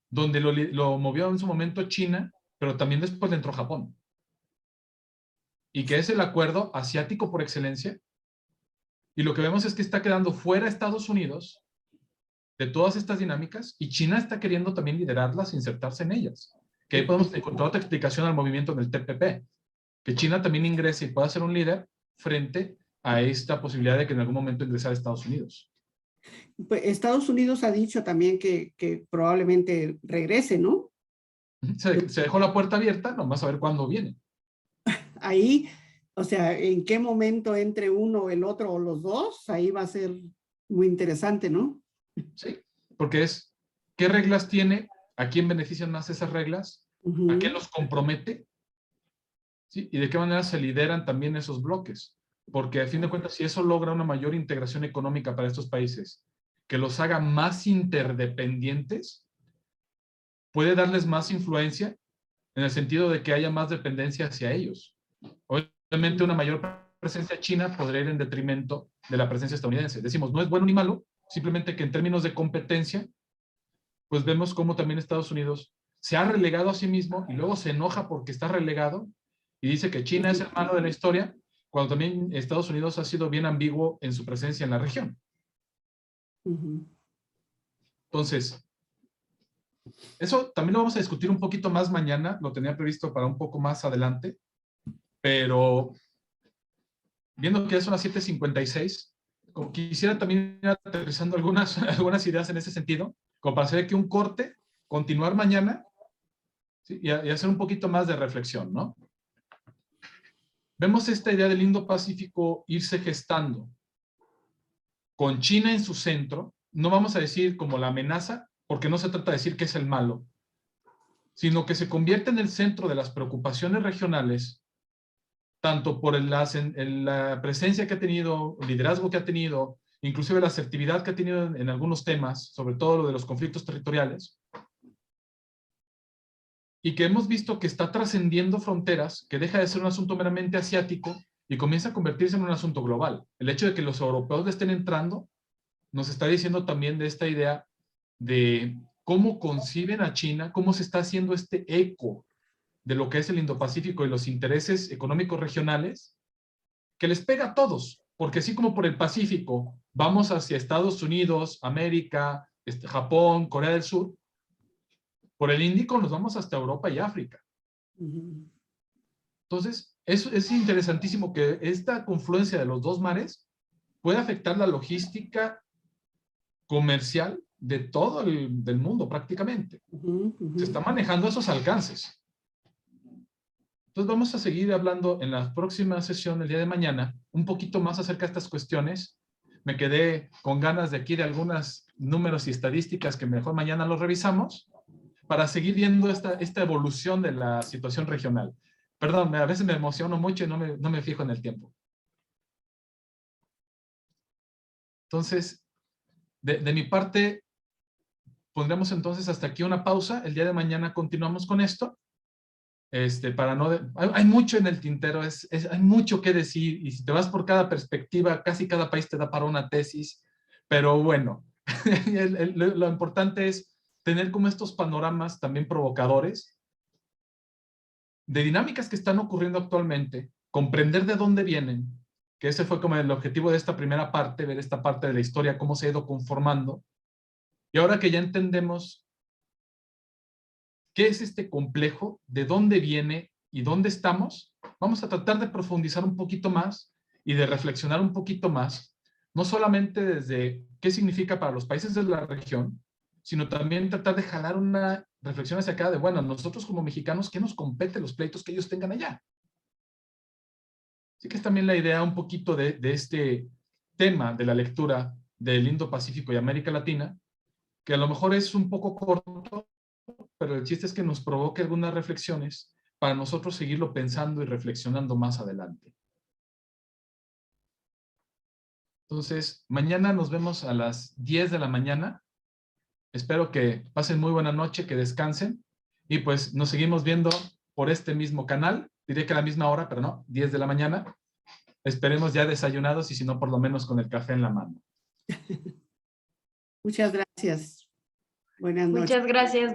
donde lo movió en su momento China, pero también después le entró Japón. Y que es el acuerdo asiático por excelencia. Y lo que vemos es que está quedando fuera Estados Unidos de todas estas dinámicas y China está queriendo también liderarlas e insertarse en ellas. Que ahí podemos encontrar otra explicación al movimiento del TPP. Que China también ingrese y pueda ser un líder frente a esta posibilidad de que en algún momento ingresara a Estados Unidos. Pues Estados Unidos ha dicho también que probablemente regrese, ¿no? Se dejó la puerta abierta, nomás a ver cuándo viene. Ahí, o sea, en qué momento entre uno, el otro o los dos, ahí va a ser muy interesante, ¿no? Sí, porque es, ¿qué reglas tiene? ¿A quién benefician más esas reglas? ¿A qué los compromete? ¿sí? Y de qué manera se lideran también esos bloques. Porque a fin de cuentas, si eso logra una mayor integración económica para estos países, que los haga más interdependientes, puede darles más influencia en el sentido de que haya más dependencia hacia ellos. Obviamente una mayor presencia china podría ir en detrimento de la presencia estadounidense. Decimos, no es bueno ni malo, simplemente que en términos de competencia, pues vemos cómo también Estados Unidos se ha relegado a sí mismo y luego se enoja porque está relegado y dice que China es el malo de la historia, cuando también Estados Unidos ha sido bien ambiguo en su presencia en la región. Entonces, eso también lo vamos a discutir un poquito más mañana, lo tenía previsto para un poco más adelante, pero viendo que ya son las 7:56, como quisiera también ir aterrizando algunas ideas en ese sentido, como para hacer aquí un corte, continuar mañana, ¿sí? y hacer un poquito más de reflexión, ¿no? Vemos esta idea del Indo-Pacífico irse gestando, con China en su centro. No vamos a decir como la amenaza, porque no se trata de decir que es el malo, sino que se convierte en el centro de las preocupaciones regionales, tanto por la presencia que ha tenido, el liderazgo que ha tenido, inclusive la asertividad que ha tenido en algunos temas, sobre todo lo de los conflictos territoriales, y que hemos visto que está trascendiendo fronteras, que deja de ser un asunto meramente asiático y comienza a convertirse en un asunto global. El hecho de que los europeos le estén entrando nos está diciendo también de esta idea de cómo conciben a China, cómo se está haciendo este eco de lo que es el Indo-Pacífico y los intereses económicos regionales, que les pega a todos, porque así como por el Pacífico vamos hacia Estados Unidos, América, Japón, Corea del Sur, por el Índico nos vamos hasta Europa y África. Entonces, es interesantísimo que esta confluencia de los dos mares puede afectar la logística comercial de todo del mundo prácticamente. Se están manejando esos alcances. Entonces vamos a seguir hablando en la próxima sesión, el día de mañana, un poquito más acerca de estas cuestiones. Me quedé con ganas de aquí de algunos números y estadísticas que mejor mañana los revisamos, para seguir viendo esta evolución de la situación regional. Perdón, a veces me emociono mucho y no me fijo en el tiempo. Entonces, de mi parte, pondremos entonces hasta aquí una pausa. El día de mañana continuamos con esto. Para no hay mucho en el tintero, hay mucho que decir, y si te vas por cada perspectiva, casi cada país te da para una tesis, pero bueno, lo importante es tener como estos panoramas también provocadores de dinámicas que están ocurriendo actualmente, comprender de dónde vienen, que ese fue como el objetivo de esta primera parte, ver esta parte de la historia, cómo se ha ido conformando, y ahora que ya entendemos qué es este complejo, de dónde viene y dónde estamos, vamos a tratar de profundizar un poquito más y de reflexionar un poquito más, no solamente desde qué significa para los países de la región, sino también tratar de jalar una reflexión hacia acá de, bueno, nosotros como mexicanos, ¿qué nos compete los pleitos que ellos tengan allá? Así que es también la idea un poquito de este tema de la lectura del Indo-Pacífico y América Latina, que a lo mejor es un poco corto, pero el chiste es que nos provoque algunas reflexiones para nosotros seguirlo pensando y reflexionando más adelante. Entonces, mañana nos vemos a las 10 de la mañana. Espero que pasen muy buena noche, que descansen, y pues nos seguimos viendo por este mismo canal. Diré que a la misma hora, pero no, 10 de la mañana. Esperemos ya desayunados y si no, por lo menos con el café en la mano. Muchas gracias. Buenas noches. Muchas gracias.